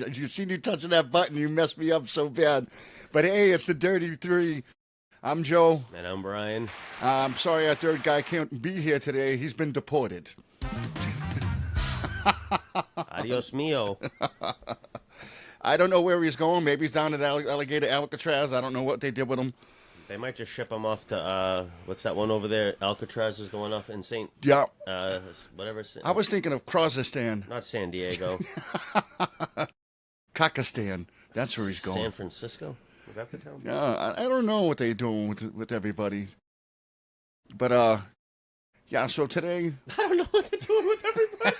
You seen you touching that button, you messed me up so bad. But hey, it's the Dirty Three. I'm Joe. And I'm Brian. I'm sorry our third guy can't be here today. He's been deported. Adios mio. I don't know where he's going. Maybe he's down at Alligator Alcatraz. I don't know what they did with him. They might just ship him off to, what's that one over there? Alcatraz is the one off in St. Yeah. Whatever. I was thinking of Krozistan. Not San Diego. Kakistan. That's where he's going. San Francisco? Is that the town? Yeah, I don't know what they're doing with everybody. But, yeah, so today... I don't know what they're doing with everybody.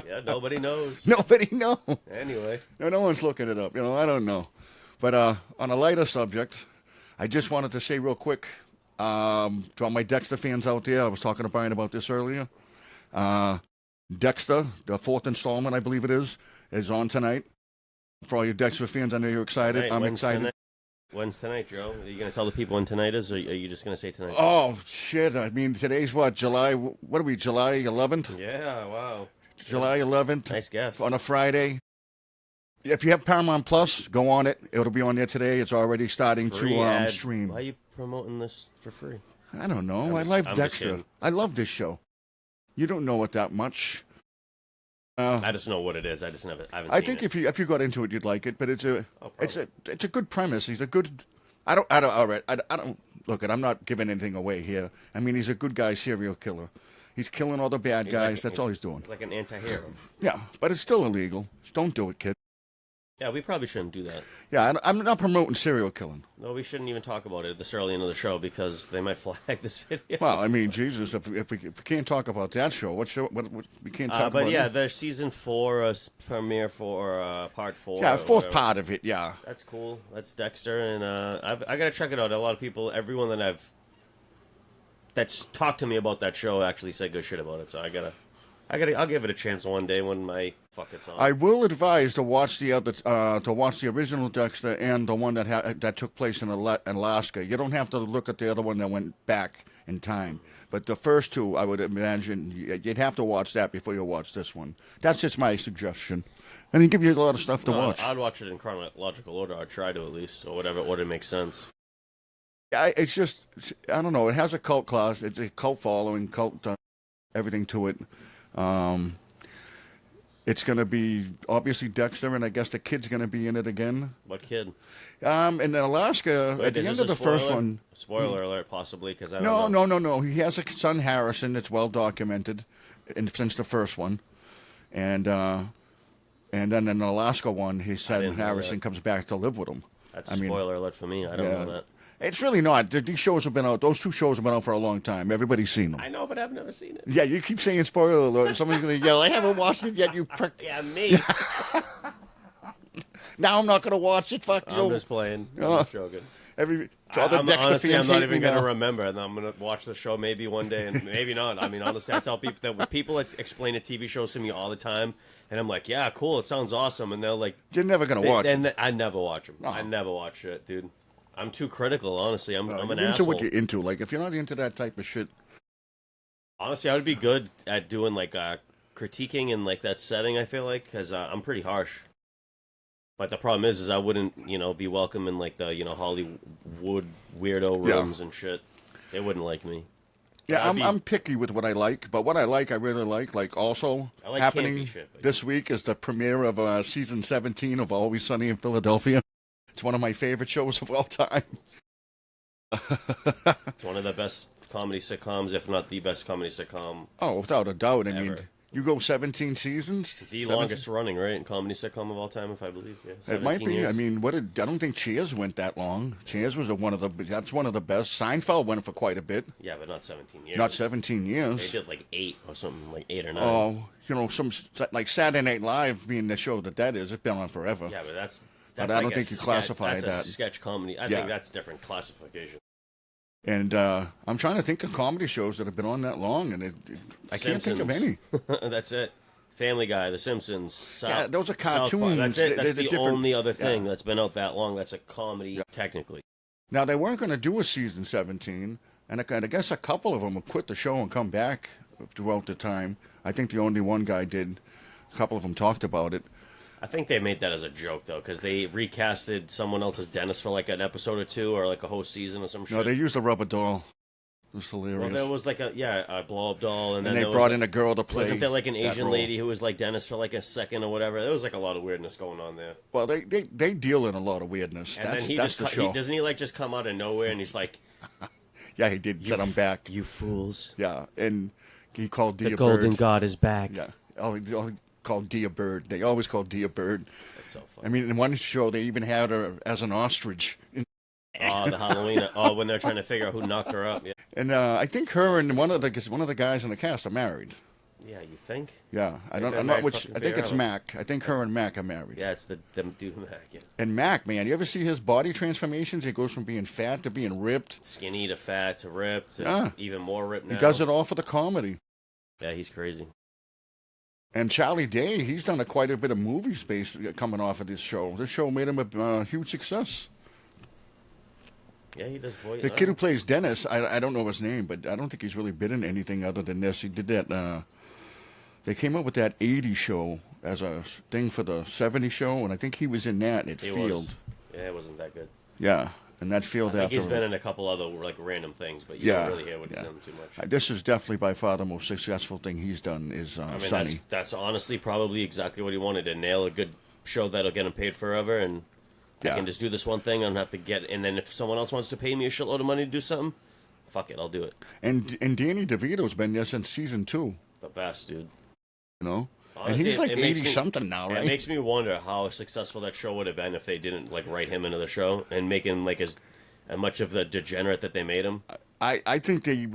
Yeah, nobody knows. Nobody knows. Anyway. No one's looking it up. I don't know. But on a lighter subject, I just wanted to say real quick to all my Dexter fans out there, I was talking to Brian about this earlier. Dexter, the fourth installment, I believe it is on tonight. For all you Dexter fans, I know you're excited. Tonight, I'm excited. Tonight? When's tonight, Joe? Are you going to tell the people when tonight is, or are you just going to say tonight? Oh, shit. I mean, today's what, July 11th? Yeah, wow. July 11th. Nice guess. On a Friday. If you have Paramount Plus, go on it. It'll be on there today. It's already starting to stream. Why are you promoting this for free? I don't know. I love Dexter. I love this show. You don't know it that much. I just know what it is. I haven't seen it. I think if you got into it, you'd like it. But it's a good premise. He's a good. All right. I don't look. I'm not giving anything away here. I mean, he's a good guy, serial killer. He's killing all the bad guys. That's all he's doing. It's like an anti-hero. Yeah, but it's still illegal. Just don't do it, kid. Yeah, we probably shouldn't do that. Yeah, I'm not promoting serial killing. No, we shouldn't even talk about it this early into the show because they might flag this video. Well, I mean, Jesus, if we can't talk about that show, what show? What we can't talk about? But yeah, there's season 4 premiere for part 4. Yeah, fourth part of it. Yeah, that's cool. That's Dexter, and I gotta check it out. A lot of people, everyone that's talked to me about that show actually said good shit about it. So I'll give it a chance one day when my fuck it's on. I will advise to watch the original Dexter and the one that took place in Alaska. You don't have to look at the other one that went back in time, but the first two, I would imagine you'd have to watch that before you watch this one. That's just my suggestion, and it give you a lot of stuff to watch. I'd watch it in chronological order. I'd try to at least, or whatever order makes sense. It's just I don't know. It has a cult class. It's a cult following, cult everything to it. It's going to be obviously Dexter, and I guess the kid's going to be in it again. What kid? In Alaska, at the end of the first one. Spoiler alert, possibly, because I don't know. No. He has a son, Harrison. It's well documented, since the first one, and then in the Alaska one, his son Harrison comes back to live with him. That's a spoiler alert for me. I don't know that. It's really not. These shows have been out. Those two shows have been out for a long time. Everybody's seen them. I know, but I've never seen it. Yeah, you keep saying spoiler alert, and somebody's going to yell, I haven't watched it yet, you prick. Yeah, me. Now I'm not going to watch it. Fuck you. I'm just playing. I'm just joking. Honestly, I'm not even going to remember, and I'm going to watch the show maybe one day, and maybe not. I mean, honestly, I tell people that when people explain the TV shows to me all the time, and I'm like, yeah, cool, it sounds awesome, and they're like... You're never going to watch it. And I never watch them. I never watch it, dude. I'm too critical, honestly. I'm an asshole. Into what you're into. Like, if you're not into that type of shit... Honestly, I would be good at doing, like, critiquing in, like, that setting, I feel like, because I'm pretty harsh. But the problem is I wouldn't, be welcome in, like, the, Hollywood weirdo rooms and shit. They wouldn't like me. Yeah, I'm picky with what I like, but what I really like. Like, also happening this week is the premiere of season 17 of Always Sunny in Philadelphia. It's one of my favorite shows of all time. It's one of the best comedy sitcoms, if not the best comedy sitcom. Oh, without a doubt. Ever. I mean, you go 17 seasons. The longest running, right, comedy sitcom of all time, if I believe. Yeah, it might be. Years. I mean, I don't think Cheers went that long. Cheers was one of the best. Seinfeld went for quite a bit. Yeah, but not 17 years. Not 17 years. They did like 8 or something, like 8 or 9. Oh, some like Saturday Night Live being the show that is. It's been on forever. Yeah, but that's but I don't think you classify that. That's a sketch comedy. I think that's different classification. And I'm trying to think of comedy shows that have been on that long, and I can't think of any. That's it. Family Guy, The Simpsons. Those are cartoons. That's it. That's the only other thing that's been out that long that's a comedy, technically. Now, they weren't going to do a season 17, and I guess a couple of them would quit the show and come back throughout the time. I think the only one guy did. A couple of them talked about it. I think they made that as a joke though, because they recasted someone else's Dennis for like an episode or two, or like a whole season or some shit. No, they used a rubber doll. It was hilarious. Well, there was like a blow up doll, and then they there brought was, in a girl to play. Wasn't there like an that Asian role. lady who was like Dennis for like a second or whatever? There was like a lot of weirdness going on there. Well, they deal in a lot of weirdness. And That's then the show. doesn't he like just come out of nowhere and he's like, Yeah, he did. Said I'm back. "You fools! Yeah, and he called Dia The Golden Bird. God is back." Yeah, all he called Dia Bird. They always called Dia Bird. That's so funny. I mean, in one show, they even had her as an ostrich. Oh, the Halloween. Oh, when they're trying to figure out who knocked her up. Yeah, And I think her and one of the guys in the cast are married. yeah. You think? Yeah, They've I'm been not married which. fucking I think it's forever. Mac. I think her and Mac are married. Yeah, it's the dude Mac. Yeah. And Mac, man, you ever see his body transformations? He goes from being fat to being ripped. Skinny to fat to ripped to Yeah. even more ripped now. He does it all for the comedy. Yeah, he's crazy. And Charlie Day, he's done quite a bit of movies based coming off of this show. This show made him a huge success. Yeah, he does voice. The kid who plays Dennis, I don't know his name, but I don't think he's really been in anything other than this. He did that. They came up with that 80 show as a thing for the 70 show, and I think he was in that. And it He failed. was. Yeah, it wasn't that good. Yeah, and that failed I think after. he's been in a couple other like random things, but you Yeah, don't really hear what he's yeah. done too much. This is definitely by far the most successful thing he's done. Is I mean, Sunny. that's honestly probably exactly what he wanted, to nail a good show that'll get him paid forever, and Yeah. I can just do this one thing. I don't have to get. And then if someone else wants to pay me a shitload of money to do something, fuck it, I'll do it. And Danny DeVito's been there since season 2. The best, dude. You know, Honestly, and he's like it makes 80 me- something now, right? It makes me wonder how successful that show would have been if they didn't like write him into the show and make him like as much of the degenerate that they made him. I think Danny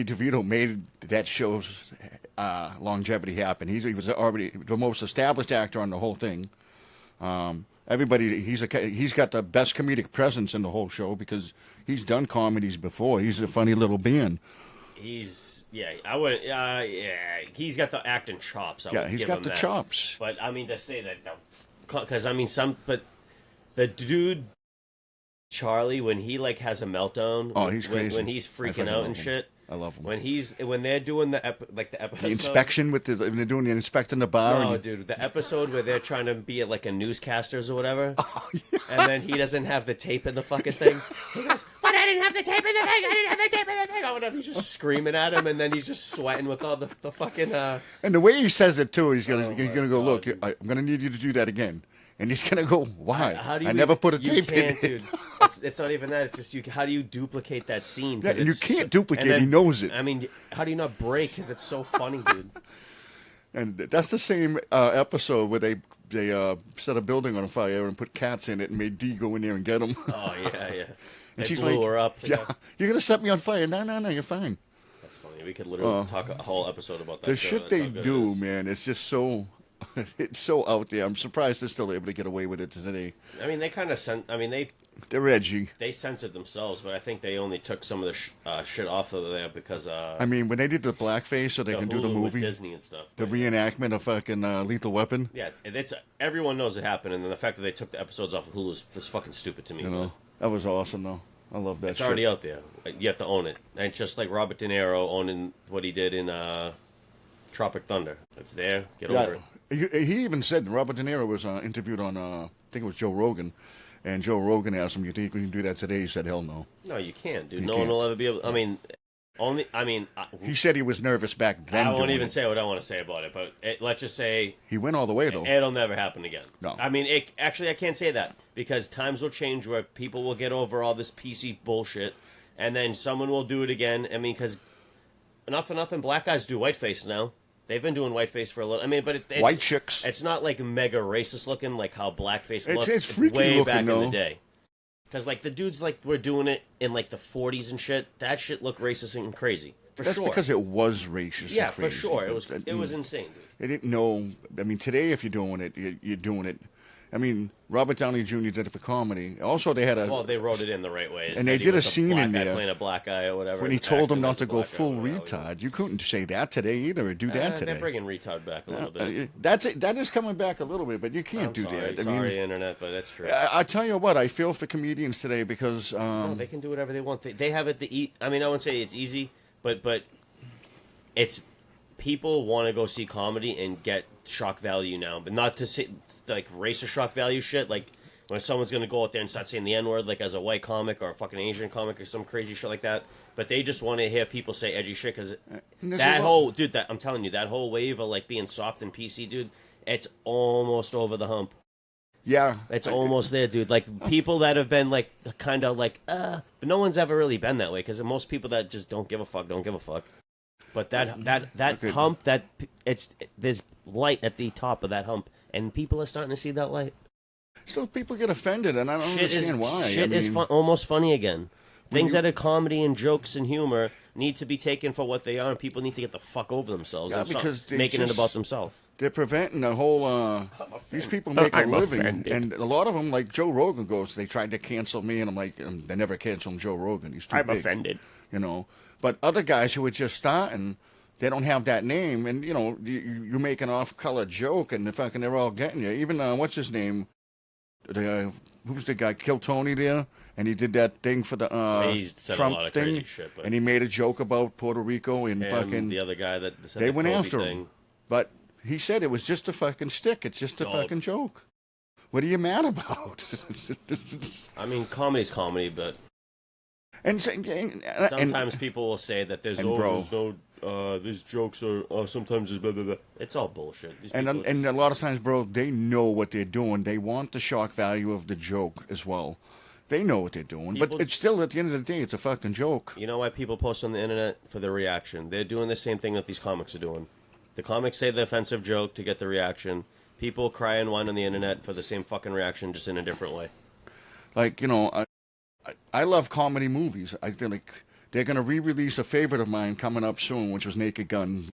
DeVito made that show's longevity happen. He was already the most established actor on the whole thing. Everybody, he's got the best comedic presence in the whole show because he's done comedies before. He's a funny little being. He's he's got the acting chops. He's got the chops. But I mean to say that, because I mean the dude Charlie, when he like has a meltdown, he's crazy. when he's freaking out and shit. I love him. When they're doing the episode, The inspection when they're doing the inspecting the bar. No, dude, the episode where they're trying to be like a newscasters or whatever, Oh, yeah. and then he doesn't have the tape in the fucking thing. He goes, "But I didn't have the tape in the thing. I didn't have the tape in the thing." Oh, whatever. He's just screaming at him, and then he's just sweating with all the fucking. And the way he says it too, he's gonna Oh, go. my Look, God. I'm gonna need you to do that again. And he's gonna go. Why? How do you I never put a you tape in can't, it. dude. It's not even that. It's just how do you duplicate that scene? 'Cause Yeah, and you it's can't so- duplicate, and then- he knows it. I mean, how do you not break? Because it's so funny, dude. And that's the same episode where they set a building on fire and put cats in it and made Dee go in there and get them. Oh yeah, yeah. And They she's blew like, her up. Yeah, you're gonna set me on fire. No, you're fine. That's funny. We could literally talk a whole episode about that. The show. shit That's they how good it do, is. man, it's just so. It's so out there. I'm surprised they're still able to get away with it today. I mean, they kind of They're edgy. they censored themselves, but I think they only took some of the shit off of there because I mean, when they did the blackface so they can do the Hulu with movie, Disney and stuff. the But, reenactment of fucking Lethal Weapon. yeah, it's everyone knows it happened, and then the fact that they took the episodes off of Hulu is fucking stupid to me. You know, that was awesome though. I love that. It's shit. already out there. You have to own it. And it's just like Robert De Niro owning what he did in Tropic Thunder. It's there. Get over it. He even said Robert De Niro was interviewed on I think it was Joe Rogan, and Joe Rogan asked him, "You think we can do that today?" He said, "Hell no." No, you can't, dude. You No can't. one will ever be able. I mean, He said he was nervous back then. I won't doing even it. say what I want to say about it, but let's just say He went all the way though. it'll never happen again. No. I mean, actually, I can't say that because times will change where people will get over all this PC bullshit, and then someone will do it again. I mean, because not for nothing, black guys do whiteface now. They've been doing whiteface for a little. I mean, but it's White chicks. It's not like mega racist looking like how blackface looked It's freaky way looking, back in though. the day. Because like the dudes like were doing it in like the 40s and shit. That shit looked racist and crazy for That's sure. because it was racist. Yeah, and for crazy, sure. but It was insane, dude. They didn't know. I mean, today if you're doing it, you're doing it. I mean, Robert Downey Jr. did it for comedy. Also, they had a Well, they wrote it in the right way. And they That he did a was scene black in guy there playing a black guy or whatever. when he and told him acting not as to a go black guy full or whatever. retard. You couldn't say that today either, or do that today. They're bringing retard back a little bit. That is coming back a little bit, but you can't I'm do sorry, that. I sorry, mean, internet, but that's true. I tell you what, I feel for comedians today because No, they can do whatever they want. They have it to eat. I mean, I wouldn't say it's easy, but it's people want to go see comedy and get shock value now, but not to say like racist shock value shit. Like when someone's gonna go out there and start saying the N word, like as a white comic or a fucking Asian comic or some crazy shit like that. But they just want to hear people say edgy shit because that whole dude, that I'm telling you, that whole wave of like being soft and PC, dude, it's almost over the hump. Yeah, It's almost there, dude. Like people that have been like kind of like, but no one's ever really been that way because most people that just don't give a fuck don't give a fuck. But that hump, there's light at the top of that hump, and people are starting to see that light. So people get offended, and I don't understand why. Shit is almost funny again. Things that are comedy and jokes and humor need to be taken for what they are, and people need to get the fuck over themselves and stop making it about themselves. They're preventing the whole. These people make a living, and a lot of them, like Joe Rogan goes, they tried to cancel me, and I'm like, they never canceled Joe Rogan. He's too big. I'm offended. You know, but other guys who are just starting, they don't have that name, and you know, you make an off-color joke, and they're all getting you. Even what's his name? Who's the guy? Kill Tony there, and he did that thing for the Trump thing, shit, and he made a joke about Puerto Rico and fucking the other guy that said they the went Kobe after thing. him, but he said it was just a fucking stick. It's just a fucking joke. What are you mad about? I mean, comedy's comedy, but sometimes people will say that there's these jokes are sometimes blah, blah, blah. It's all bullshit. And a lot of times, bro, they know what they're doing. They want the shock value of the joke as well. They know what they're doing, but it's still, at the end of the day, it's a fucking joke. You know why people post on the internet? For the reaction. They're doing the same thing that these comics are doing. The comics say the offensive joke to get the reaction. People cry and whine on the internet for the same fucking reaction, just in a different way. Like, you know, I love comedy movies. I feel like they're going to re-release a favorite of mine coming up soon, which was Naked Gun.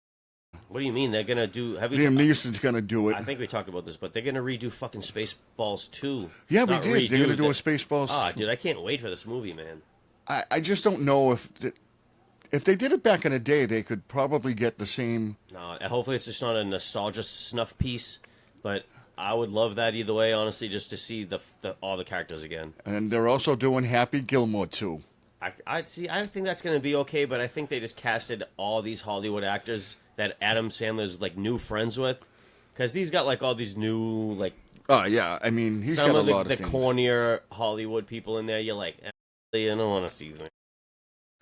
What do you mean? They're going to do... Liam Neeson's going to do it. I think we talked about this, but they're going to redo fucking Spaceballs 2. Yeah, we did. They're going to do a Spaceballs... Ah, dude, I can't wait for this movie, man. I just don't know if they did it back in the day, they could probably get the same... No, hopefully it's just not a nostalgia snuff piece, but I would love that either way, honestly, just to see all the characters again. And they're also doing Happy Gilmore 2. I think that's going to be okay, but I think they just casted all these Hollywood actors that Adam Sandler's like new friends with, because he's got like all these new like. Oh yeah, I mean he's got a lot of things. Some of the cornier Hollywood people in there. You're like, I don't want to see them.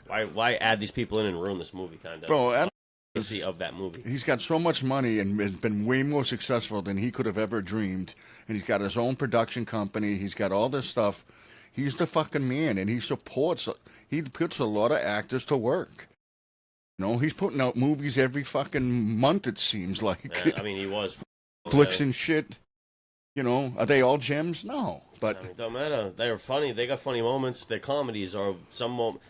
Why add these people in and ruin this movie? Kind of. Bro, Adam of that movie. He's got so much money and has been way more successful than he could have ever dreamed. And he's got his own production company. He's got all this stuff. He's the fucking man, and he puts a lot of actors to work. You know, he's putting out movies every fucking month, it seems like. I mean, he was. Flicks and shit. You know, are they all gems? No. But I mean, it don't matter. They're funny. They got funny moments. Their comedies are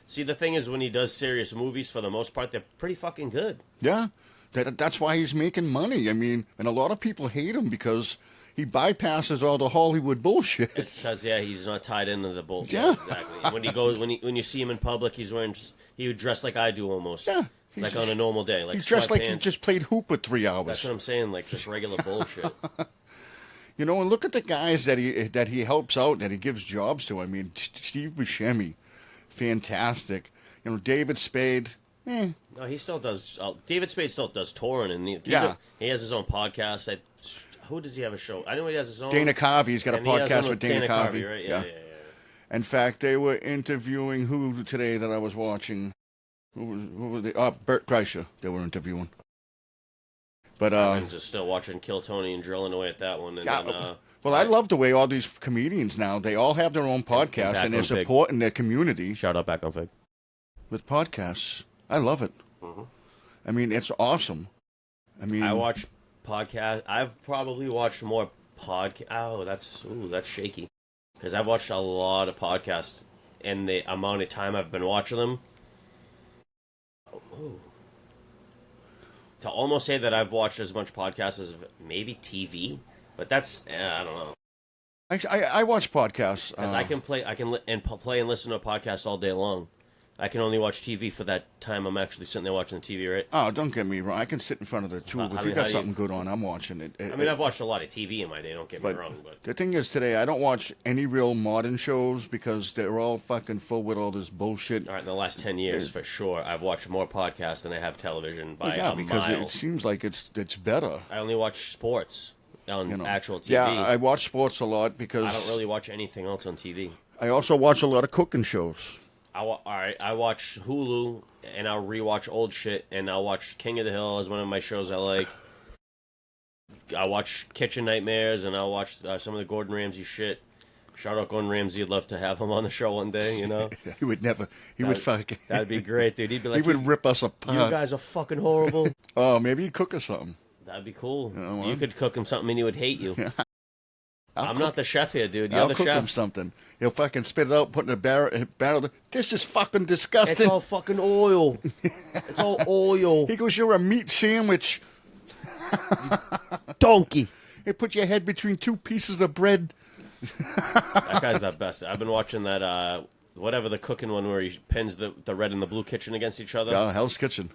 See, the thing is, when he does serious movies, for the most part, they're pretty fucking good. Yeah. That's why he's making money. I mean, and a lot of people hate him because he bypasses all the Hollywood bullshit. It's because, he's not tied into the bullshit. Yeah. Exactly. And when you see him in public, he would dress like I do almost. Yeah. Like on a normal day. Like he's dressed like he just played hoop for 3 hours. That's what I'm saying, like just regular bullshit. You know, and look at the guys that he helps out, that he gives jobs to. I mean, Steve Buscemi, fantastic. You know, David Spade, No, he still does. David Spade still does touring, and he has his own podcast. Who does he have a show? I know he has his own. Dana Carvey. He's got a podcast with Dana Carvey. Right? Yeah. In fact, they were interviewing who today that I was watching. Who were they? Bert Kreischer. They were interviewing. But I'm just still watching Kill Tony and drilling away at that one. And then, I love the way all these comedians now, they all have their own podcasts and they're supporting their community. Shout out Back on Fig. With podcasts. I love it. Mm-hmm. I mean, it's awesome. I mean, I watch podcasts. I've probably watched more podcasts. Oh, that's shaky. Because I've watched a lot of podcasts, and the amount of time I've been watching them. Oh. To almost say that I've watched as much podcasts as maybe TV, but that's I don't know. I watch podcasts because I can play and listen to a podcast all day long. I can only watch TV for that time I'm actually sitting there watching the TV, right? Oh, don't get me wrong. I can sit in front of the tube. If you got something good on, I'm watching it. I mean, I've watched a lot of TV in my day. Don't get me wrong, but the thing is, today I don't watch any real modern shows because they're all fucking full with all this bullshit. all right, in the last 10 years, for sure, I've watched more podcasts than I have television by a because mile. it seems like it's better. I only watch sports on actual TV. Yeah, I watch sports a lot because I don't really watch anything else on TV. I also watch a lot of cooking shows. All right, I watch Hulu, and I'll rewatch old shit, and I'll watch King of the Hill as one of my shows I like. I watch Kitchen Nightmares, and I'll watch some of the Gordon Ramsay shit. Shout out Gordon Ramsay. I'd love to have him on the show one day, you know? He would never. Would fucking. That'd be great, dude. He'd be like, he would rip us apart. You guys are fucking horrible. Oh, maybe he'd cook us something. That'd be cool. You know what? You could cook him something, and he would hate you. I'm not the chef here, dude. You're I'll the cook chef. him something. He'll fucking spit it out, put it in a barrel. This is fucking disgusting. It's all fucking oil. It's all oil. He goes, you're a meat sandwich. Donkey. He put your head between two pieces of bread. That guy's the best. I've been watching that, whatever the cooking one where he pins the red and the blue kitchen against each other. Yeah, Hell's Kitchen.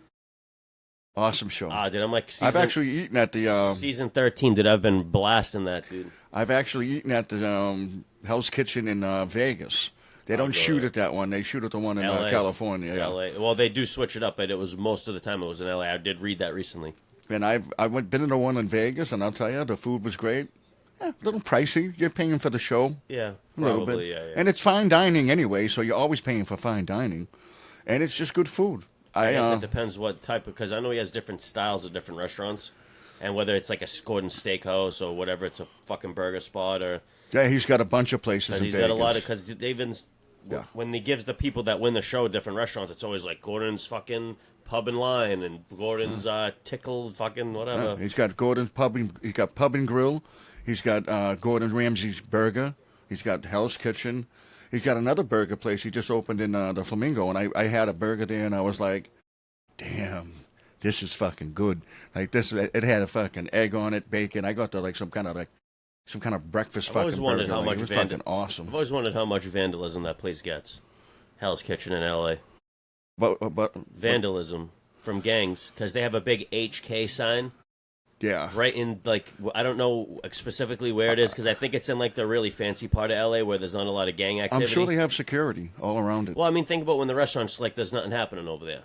Awesome show. Dude, I'm like I've actually eaten at the season 13. Dude, I've been blasting that, dude. I've actually eaten at the Hell's Kitchen in Vegas. They don't shoot at that one. They shoot at the one in California. Yeah. LA. Well, they do switch it up, but it was most of the time it was in LA. I did read that recently. And been in the one in Vegas, and I'll tell you, the food was great. A little pricey. You're paying for the show. Yeah, a little probably, bit. Yeah. And it's fine dining anyway, so you're always paying for fine dining, and it's just good food. I guess it depends what type of, because I know he has different styles at different restaurants, and whether it's like a Gordon Steakhouse or whatever, it's a fucking burger spot or. Yeah, he's got a bunch of places in He's Vegas. got a lot of, because they even. Yeah. When he gives the people that win the show different restaurants, it's always like Gordon's fucking Pub and Line and Gordon's Tickle fucking whatever. Yeah, he's got Gordon's Pub and Grill. He's got Gordon Ramsay's Burger. He's got Hell's Kitchen. He's got another burger place he just opened in the Flamingo, and I had a burger there, and I was like, damn, this is fucking good. Like this, it had a fucking egg on it, bacon. I got some kind of breakfast fucking burger. It was fucking awesome. I've always wondered how much vandalism that place gets. Hell's Kitchen in L.A. But vandalism from gangs, because they have a big HK sign. Yeah. Right in, like, I don't know specifically where it is, because I think it's in, like, the really fancy part of L.A. where there's not a lot of gang activity. I'm sure they have security all around it. Well, I mean, think about when the restaurant's like, there's nothing happening over there.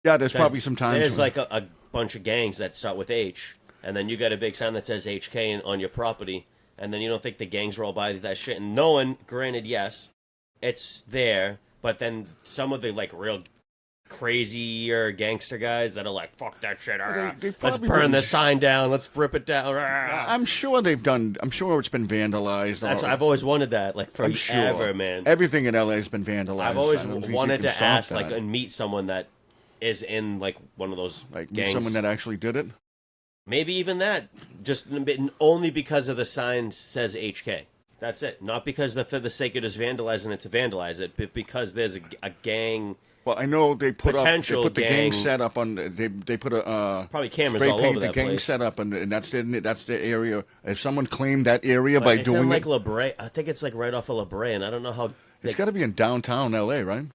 Yeah, there's probably some times. There's, like, a bunch of gangs that start with H, and then you got a big sign that says HK on your property, and then you don't think the gangs roll by that shit. And no one, granted, yes, it's there, but then some of the, like, real crazier gangster guys that are like, fuck that shit. Let's burn the sign down. Let's rip it down. I'm sure it's been vandalized. I've always wanted that, like, forever, man. Everything in LA has been vandalized. I've always wanted to ask, like, and meet someone that is in, like, one of those like gangs. Someone that actually did it. Maybe even that, just only because of the sign says HK. That's it. Not because for the sake of just vandalizing it to vandalize it, but because there's a gang. Well, I know they put the gang set up on. They put probably cameras spray all paint over that the gang place. set up, and that's the area. If someone claimed that area by doing in, like, La Brea. I think it's like right off of La Brea, and I don't know how. It's got to be in downtown LA, right?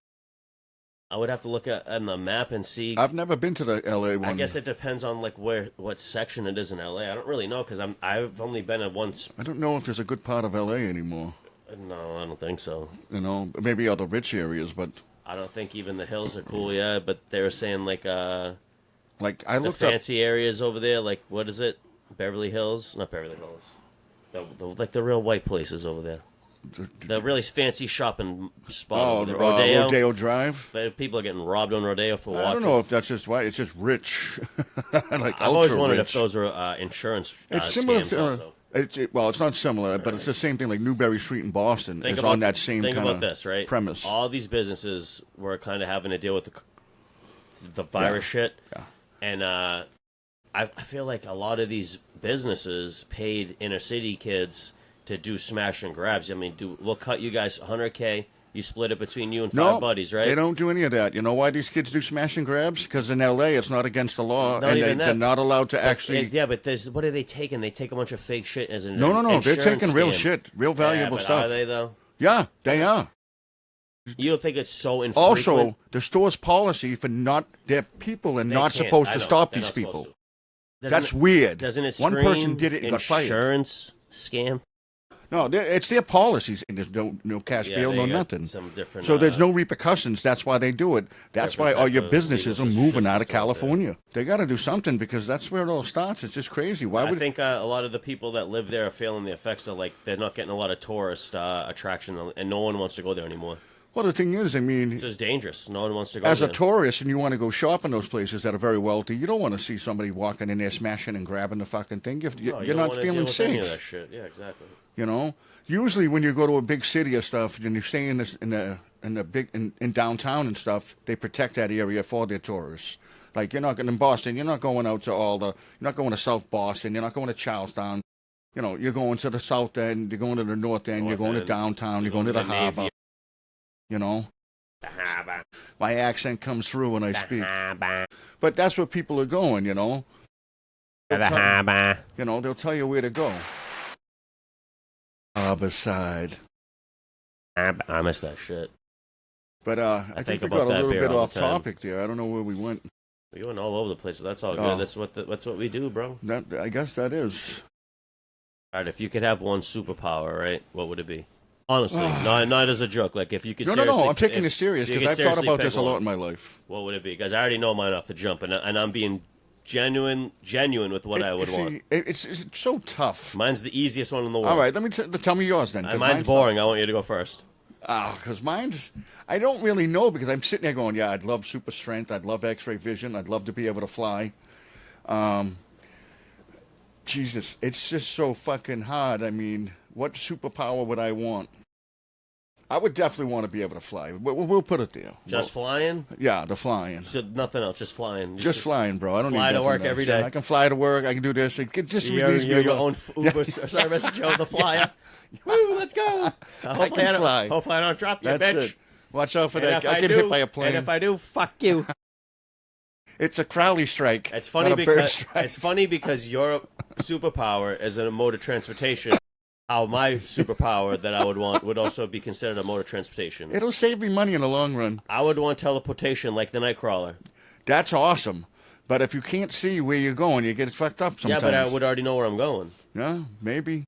I would have to look on the map and see. I've never been to the LA one. I guess it depends on, like, what section it is in LA. I don't really know, because I've only been at once. I don't know if there's a good part of LA anymore. No, I don't think so. You know, maybe other rich areas, but I don't think even the hills are cool. Yeah, but they were saying like I looked the fancy areas over there. Like, what is it? Beverly Hills? Not Beverly Hills. Like the real white places over there. The really fancy shopping spot. Oh, Rodeo Drive. People are getting robbed on Rodeo for walking. I don't know if that's just white. It's just rich. Like I've always wondered if those were insurance. It's similar. Scams also. It's not similar, but it's the same thing. Like Newberry Street in Boston is on that same kind of this, right? premise. All these businesses were kind of having to deal with the virus shit, and I feel like a lot of these businesses paid inner city kids to do smash and grabs. I mean, we'll cut you guys $100K. You split it between you and five buddies, right? They don't do any of that. You know why these kids do smash and grabs? Because in L.A. it's not against the law, they're not allowed to actually. Yeah, but what are they taking? They take a bunch of fake shit as an No. They're taking real scam. shit, real valuable but stuff. Are they though? Yeah, they are. You don't think it's so infrequent? Also, the store's policy for not their people and They not can't. supposed I to know. stop They're these not supposed people. to. That's weird. Doesn't it One scream person did it and got fired. insurance scam? No, it's their policies, and there's no cash Yeah, bail, they no got nothing. some different, So there's no repercussions. That's why they do it. That's why different all type your of businesses are legal moving out of system out there. California. They got to do something because that's where it all starts. It's just crazy. Why I would think a lot of the people that live there are feeling the effects of, like, they're not getting a lot of tourist attraction, and no one wants to go there anymore. Well, the thing is, I mean, It's just dangerous. No one wants to go as there. a tourist and you want to go shop in those places that are very wealthy, you don't want to see somebody walking in there smashing and grabbing the fucking thing. No, you You're don't not wanna feeling deal with any of safe. that shit. Yeah, exactly. You know, usually when you go to a big city or stuff, and you stay in in downtown and stuff, they protect that area for their tourists. Like you're not going in Boston, you're not going out to you're not going to South Boston, you're not going to Charlestown. You know, you're going to the South End, you're going to the North End, you're going to End. downtown, you're going to the harbor. You know, The harbor. my accent comes through when I The speak. harbor. But that's where people are going. You know, The harbor. you know, they'll tell you where to go. Harbor side. I miss that shit. But I think think we about got a that little beer bit all off the time. topic there. I don't know where we went. We're going all over the place, but that's all good. Oh. That's what we do, bro. I guess that is. All right, if you could have one superpower, right, what would it be? Honestly, not as a joke. Like, if you could No. seriously... I'm taking if this serious you because could I've thought seriously about pick this a lot one, in my life. What would it be? Because I already know mine off the jump, and I'm being genuine with what I would want. It's so tough. Mine's the easiest one in the world. All right, let me tell me yours then. 'cause Mine's boring. I want you to go first. Because mine's, I don't really know because I'm sitting there going, yeah, I'd love super strength. I'd love X-ray vision. I'd love to be able to fly. Jesus, it's just so fucking hard. I mean, what superpower would I want? I would definitely want to be able to fly. We'll put it there. Just flying? Yeah, the flying. So nothing else, just flying. Just flying, bro. I don't fly need to nothing work else. every Yeah, day. I can fly to work. I can do this. It just You're relieves me your alone. own Uber service, Joe the Flyer. Woo, let's go. Hopefully can fly. Hopefully I don't drop you, That's bitch. it. Watch out for And that. if I get do, hit by a plane. And if I do, fuck you. It's a Crowley strike. It's funny not a bird because strike. your superpower is a mode of transportation. How my superpower that I would want would also be considered a mode of transportation. It'll save me money in the long run. I would want teleportation like the Nightcrawler. That's awesome. But if you can't see where you're going, you get fucked up sometimes. Yeah, but I would already know where I'm going. Yeah, maybe.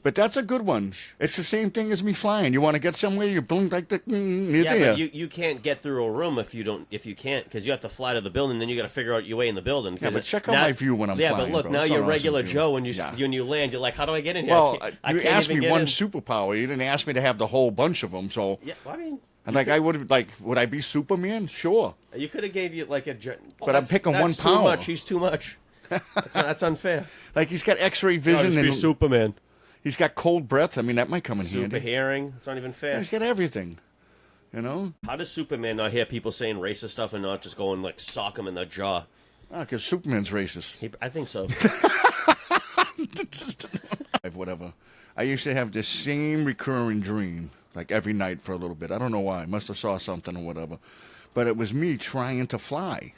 But that's a good one. It's the same thing as me flying. You want to get somewhere, you boom like the you're Yeah, there. but you can't get through a room if you can't, because you have to fly to the building. Then you got to figure out your way in the building. Yeah, but check out my view when I'm flying. flying. Yeah, but look, bro. now It's you're an awesome regular view. Joe when you land. You're like, how do I get in here? Well, I you can't asked even me get one in. superpower. You didn't ask me to have the whole bunch of them. So, Yeah, well, I mean, and I would I be Superman? Sure. you could have gave you like a. But I'm picking one Too power. much. He's too much. That's unfair. Like he's got X-ray vision Just be and Superman. he's got cold breath. I mean, that might come in Super handy. hearing. It's not even fair. He's got everything. You know? How does Superman not hear people saying racist stuff and not just go and like sock him in the jaw? Because Superman's racist. I think so. Whatever. I used to have this same recurring dream, like every night for a little bit. I don't know why. I must have saw something or whatever. But it was me trying to fly.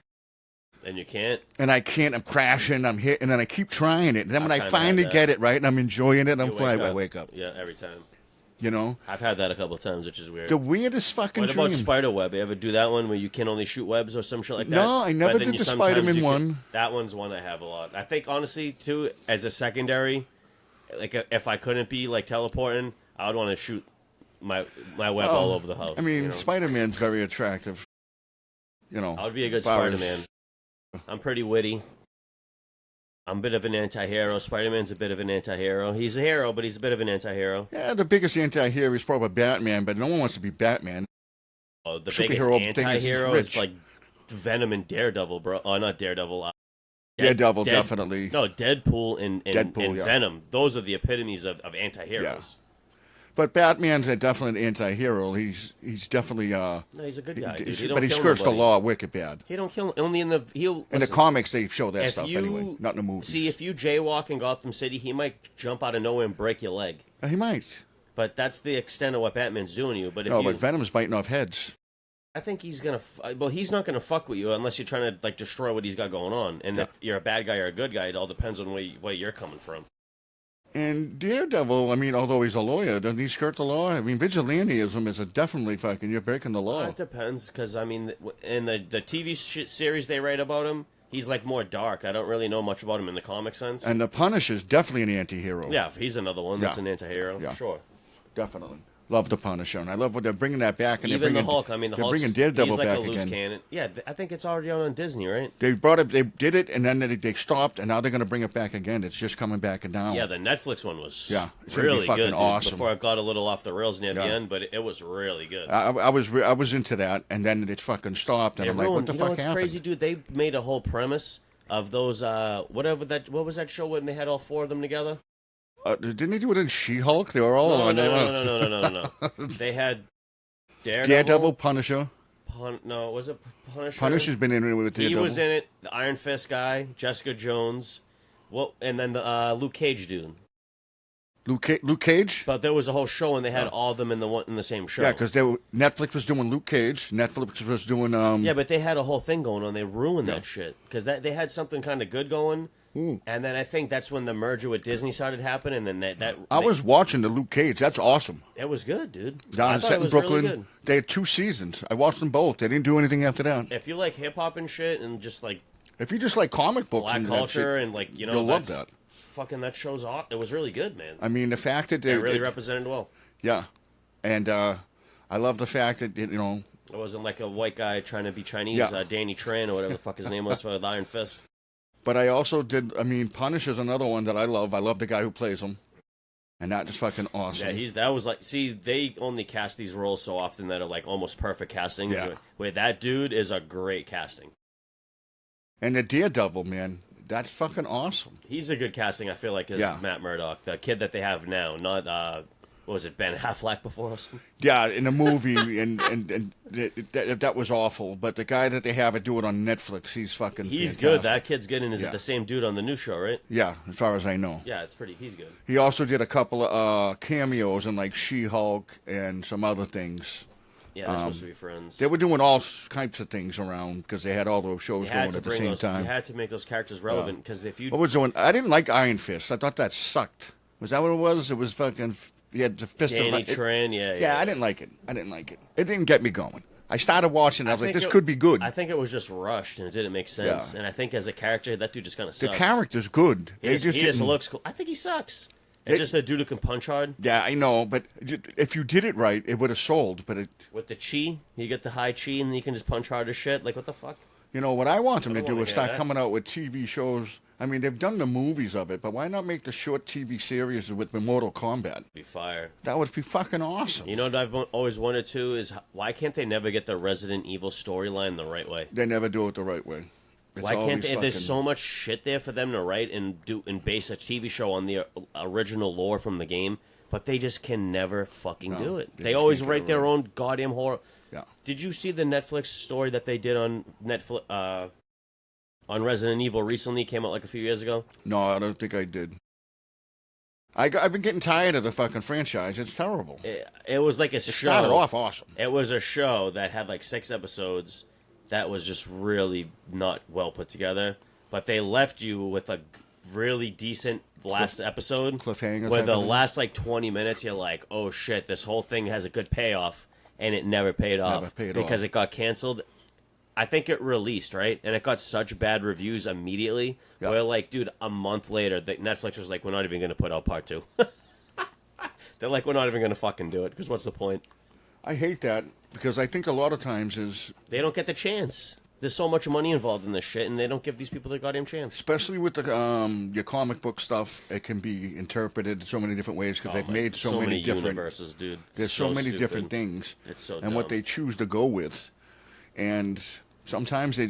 And you can't. And I can't. I'm crashing. I'm hitting. And then I keep trying it. And then when I kinda finally had that. get it right and I'm enjoying it, I'm You flying. wake I up. wake up. Yeah, every time. You know? I've had that a couple of times, which is weird. The weirdest fucking What dream. about spider web? You ever do that one where you can only shoot webs or some shit like that? No, I never But then did you the sometimes Spider-Man you can- one. That one's one I have a lot. I think honestly too, as a secondary, like if I couldn't be like teleporting, I would want to shoot my web all over the house. I mean, you know? Spider-Man's very attractive. You know. I would be a good as far as- Spider-Man. I'm pretty witty. I'm a bit of an anti-hero. Spider-Man's a bit of an anti-hero. He's a hero, but he's a bit of an anti-hero. Yeah, the biggest anti-hero is probably Batman, but no one wants to be Batman. Oh, the Superhero biggest thing is he's anti-hero rich. is like Venom and Daredevil, bro. Oh, not Daredevil. Daredevil, definitely. No, Deadpool and Deadpool, yeah. Venom. Those are the epitomes of anti-heroes. But Batman's definitely an anti-hero. He's definitely No, he's a good guy, dude. He don't but he kill skirts the nobody. law wicked bad. He don't kill only in the In the listen, comics, they show that if stuff you- anyway, not in the movies. See, if you jaywalk in Gotham City, he might jump out of nowhere and break your leg. He might. But that's the extent of what Batman's doing to you. But if No, you, but Venom's biting off heads. I think he's gonna. Well, he's not gonna fuck with you unless you're trying to like destroy what he's got going on. And if you're a bad guy or a good guy, it all depends on where you're coming from. And Daredevil, I mean, although he's a lawyer, doesn't he skirt the law? I mean, vigilantism is a definitely fucking, you're breaking the law. It depends, because, I mean, in the TV series they write about him, he's, like, more dark. I don't really know much about him in the comic sense. And the Punisher's definitely an anti-hero. Yeah, he's another one that's an anti-hero, Yeah. for sure. Definitely. Love the Punisher, and I love what they're bringing that back. And Even they're bringing, the Hulk, I mean, the they're Hulk's, bringing Daredevil he's like back a loose again. cannon. Yeah, I think it's already out on Disney, right? They brought it, they did it, and then they stopped, and now they're going to bring it back again. It's just coming back now. Yeah, the Netflix one was it's gonna be really fucking good, dude, awesome. before it got a little off the rails near the Yeah. end, but it was really good. I was into that, and then it fucking stopped, and They I'm like, what ruined, the you know fuck what's happened? crazy, dude? They made a whole premise of those, what was that show when they had all four of them together? Didn't they do it in She-Hulk? They were all No, on there. no. They had Daredevil, Punisher. Was it Punisher? Punisher's been in it with Daredevil. He was in it. The Iron Fist guy, Jessica Jones, and then the Luke Cage dude. Luke Cage? But there was a whole show, and they had all of them in the same show. Yeah, because Netflix was doing Luke Cage. Netflix was doing Yeah, but they had a whole thing going on. They ruined that shit because they had something kind of good going, and then I think that's when the merger with Disney started happening. And then I was watching the Luke Cage. That's awesome. it was good, dude. Down I in thought set it in was Brooklyn. really good. They had 2 seasons. I watched them both. They didn't do anything after that. If you like hip hop and shit, and just like If you just like comic books black and culture, that shit, and like you'll love that. Fucking that show's off. It was really good, man. I mean, the fact that They really represented well. Yeah, and I love the fact that It wasn't like a white guy trying to be Chinese, Yeah. Danny Tran or whatever the fuck his name was for the Iron Fist. But I also did. I mean, Punisher's another one that I love. I love the guy who plays him, and that is fucking awesome. Yeah, that was like. See, they only cast these roles so often that are like almost perfect castings. Yeah. Where that dude is a great casting. And the Daredevil, man, that's fucking awesome. He's a good casting. I feel like as Yeah. Matt Murdock, the kid that they have now, not what was it, Ben Affleck before us? Yeah, in the movie, and that was awful. But the guy that they have it do it on Netflix, he's fucking. He's fantastic. good. That kid's good, and is Yeah. it the same dude on the new show, right? Yeah, as far as I know. Yeah, he's good. He also did a couple of cameos in like She-Hulk and some other things. Yeah, they're supposed to be friends. They were doing all types of things around because they had all those shows You had going to at the bring same those. time. You had to make those characters relevant because if you What was the one? I didn't like Iron Fist. I thought that sucked. Was that what it was? It was fucking. He had the fist Danny of Tran, Yeah, I didn't like it. It didn't get me going. I started watching. I was like, think this could be good. I think it was just rushed and it didn't make sense. Yeah. And I think as a character, that dude just kind of The sucks. character's good. He just didn't- looks cool. I think he sucks. It's just a dude who can punch hard. Yeah, I know, but if you did it right, it would have sold. But With the chi, you get the high chi and you can just punch hard as shit. Like, what the fuck? what I want them I to don't do wanna is hear start that. coming out with TV shows. I mean, they've done the movies of it, but why not make the short TV series with the Mortal Kombat? Be fire. That would be fucking awesome. You know what I've always wanted to is why can't they never get the Resident Evil storyline the right way? They never do it the right way. It's Why can't always they? fucking- There's so much shit there for them to write and base a TV show on the original lore from the game, but they just can never fucking No, do it. they They just always can't get write it their right. own goddamn horror. Yeah. Did you see the Netflix story that they did on Netflix on Resident Evil recently? Came out like a few years ago. No, I don't think I did. I've been getting tired of the fucking franchise. It's terrible. It was like a It show. started off awesome. It was a show that had like 6 episodes that was just really not well put together. But they left you with a really decent last episode. Cliffhangers. Where the everything. last like 20 minutes, you're like, oh shit, this whole thing has a good payoff. And it never paid off. Never paid because off. it got canceled. I think it released, right? And it got such bad reviews immediately. Yep. Where like, dude, a month later, Netflix was like, we're not even going to put out part 2. They're like, we're not even going to fucking do it. Because what's the point? I hate that because I think a lot of times is, They don't get the chance. There's so much money involved in this shit, and they don't give these people the goddamn chance. especially with the your comic book stuff, it can be interpreted so many different ways because they've made so many different universes, dude. There's so many stupid. different things, It's so and what dumb. they choose to go with, and sometimes they're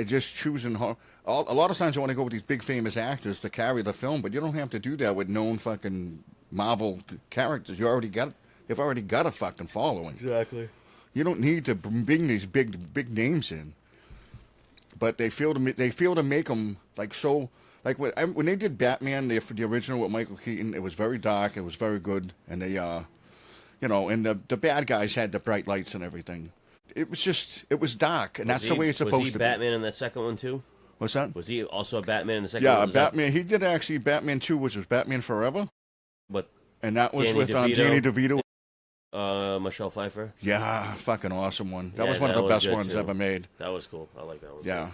just choosing. A lot of times they want to go with these big famous actors to carry the film, but you don't have to do that with known fucking Marvel characters. They've already got a fucking following. Exactly. You don't need to bring these big names in. But they feel to make them like so. Like when they did Batman, the original with Michael Keaton, it was very dark. It was very good, and they, and the bad guys had the bright lights and everything. It was dark, and that's the way it's supposed Was he to Batman in that second one too? be. What's that? Was he also a Batman in the second Yeah, one? Batman. He did actually Batman 2, which was Batman Forever. But And that was Danny with DeVito. Danny DeVito. Michelle Pfeiffer. Yeah, fucking awesome one. That Yeah, was one of that the was best good, ones too. ever made. That was cool. I like that one. Yeah.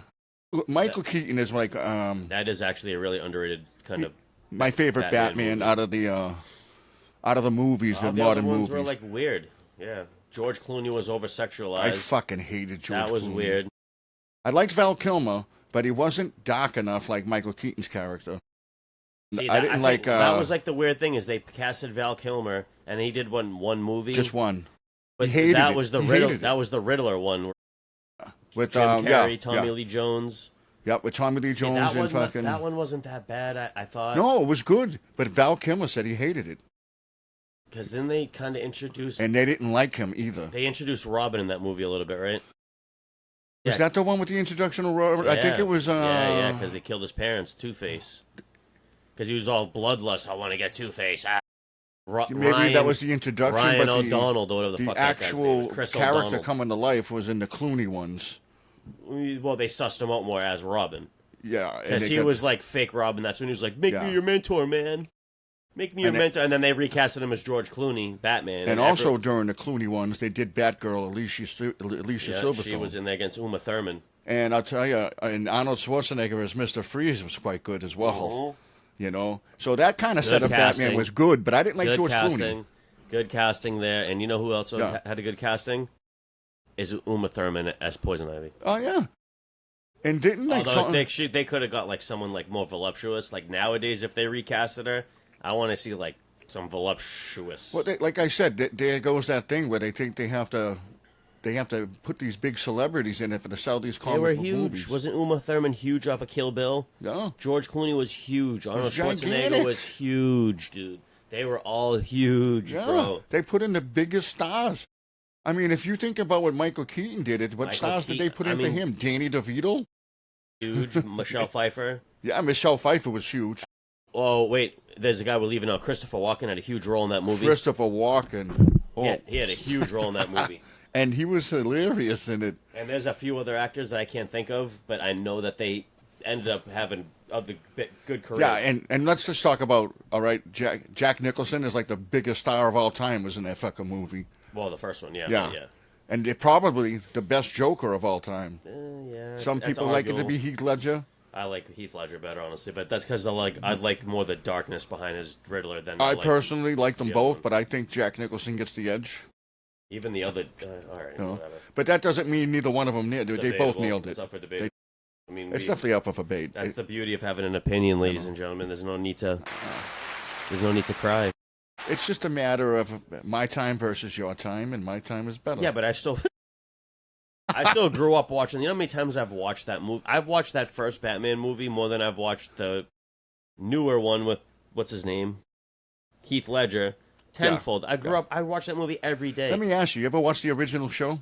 Michael Keaton is like That is actually a really underrated kind of. my favorite Batman movie. out of the movies, All the the modern other ones movies. were like weird. Yeah, George Clooney was over sexualized. I fucking hated George That was Clooney. weird. I liked Val Kilmer, but he wasn't dark enough like Michael Keaton's character. See, I didn't like that was like the weird thing is they casted Val Kilmer and he did one movie. just one. But he hated that it. was the He Riddler. hated it. That was the Riddler one. With Jim Carrey, yeah, Tommy yeah. Lee Jones. Yep, with Tommy Lee See, Jones and fucking. that one wasn't that bad. I thought. No, it was good, but Val Kilmer said he hated it, Because then they kind of introduced. and they didn't like him either. They introduced Robin in that movie a little bit, right? Was that the one with the introduction of Robert? I think it was. Yeah, because they killed his parents, Two-Face. Because he was all bloodlust. I want to get Two-Face. Maybe that was the introduction, Ryan but O'Donnell, or whatever the the fuck that guy's name actual is. Chris character O'Donnell. coming to life was in the Clooney ones. Well, they sussed him out more as Robin. Yeah, Because he was like fake Robin. That's when he was like, make me your mentor, man. Make me your mentor. And then they recasted him as George Clooney, Batman. And also during the Clooney ones, they did Batgirl, Alicia Silverstone. She was in there against Uma Thurman. And I'll tell you, and Arnold Schwarzenegger as Mr. Freeze was quite good as well. You know? So that kind of set of Batman was good, but I didn't like George Clooney. Good casting there. And you know who else had a good casting? Is Uma Thurman as Poison Ivy. Oh, yeah. And didn't like Although they could have got like someone like more voluptuous. Like nowadays, if they recasted her, I want to see like some voluptuous. Well, like I said, there goes that thing where they think they have to put these big celebrities in it to sell these comic book huge. movies. Wasn't Uma Thurman huge off of Kill Bill? No. George Clooney was huge. Arnold Schwarzenegger gigantic. was huge, dude. They were all huge, bro. They put in the biggest stars. I mean, if you think about what Michael Keaton did, what stars did they put into him? Danny DeVito? Huge. Michelle Pfeiffer? Yeah, Michelle Pfeiffer was huge. Oh, wait. There's a guy we're leaving out. Christopher Walken had a huge role in that movie. Christopher Walken. Oh. He had a huge role in that movie. And he was hilarious in it. And there's a few other actors that I can't think of, but I know that they ended up having good careers. Yeah, and let's just talk about, all right, Jack Nicholson is like the biggest star of all time was in that fucking movie. Well, the first one, yeah. Yeah. Yeah. And they're probably the best Joker of all time. Yeah. Some people like it to be Heath Ledger. I like Heath Ledger better, honestly, but that's because I like more the darkness behind his Riddler than I personally like them both, one. but I think Jack Nicholson gets the edge. Even the other, all right, No. whatever. But that doesn't mean neither one of them did. They both Debatable. nailed It's it. up for debate. I mean, It's definitely up for debate. That's the beauty of having an opinion, ladies and gentlemen. There's no need to cry. It's just a matter of my time versus your time, and my time is better. Yeah, but I still grew up watching. You know how many times I've watched that movie? I've watched that first Batman movie more than I've watched the newer one with what's his name, Heath Ledger. Tenfold. I grew up. I watched that movie every day. Let me ask you: ever watch the original show?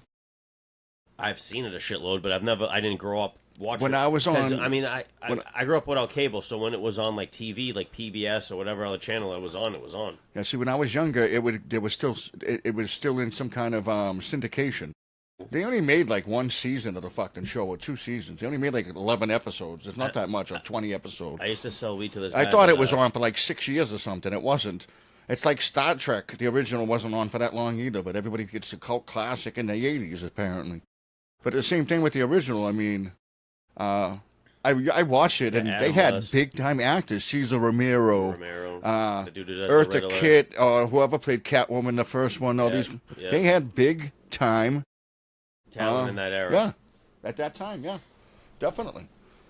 I've seen it a shitload, but I didn't grow up watching. When I was on, I grew up without cable, so when it was on like TV, like PBS or whatever other channel it was on. Yeah, see, when I was younger, it was still in some kind of syndication. They only made like one season of the fucking show, or 2 seasons. They only made like 11 episodes. It's not that much, or 20 episodes. I used to sell weed to this guy. I thought it was on for like 6 years or something. It wasn't. It's like Star Trek. The original wasn't on for that long either, but everybody gets a cult classic in the 80s, apparently. But the same thing with the original. I mean, I watched it, and they had big-time actors. Cesar Romero, the dude who does Eartha Kitt, or whoever played Catwoman, the first one. They had big-time talent in that era. Yeah, at that time, yeah, definitely.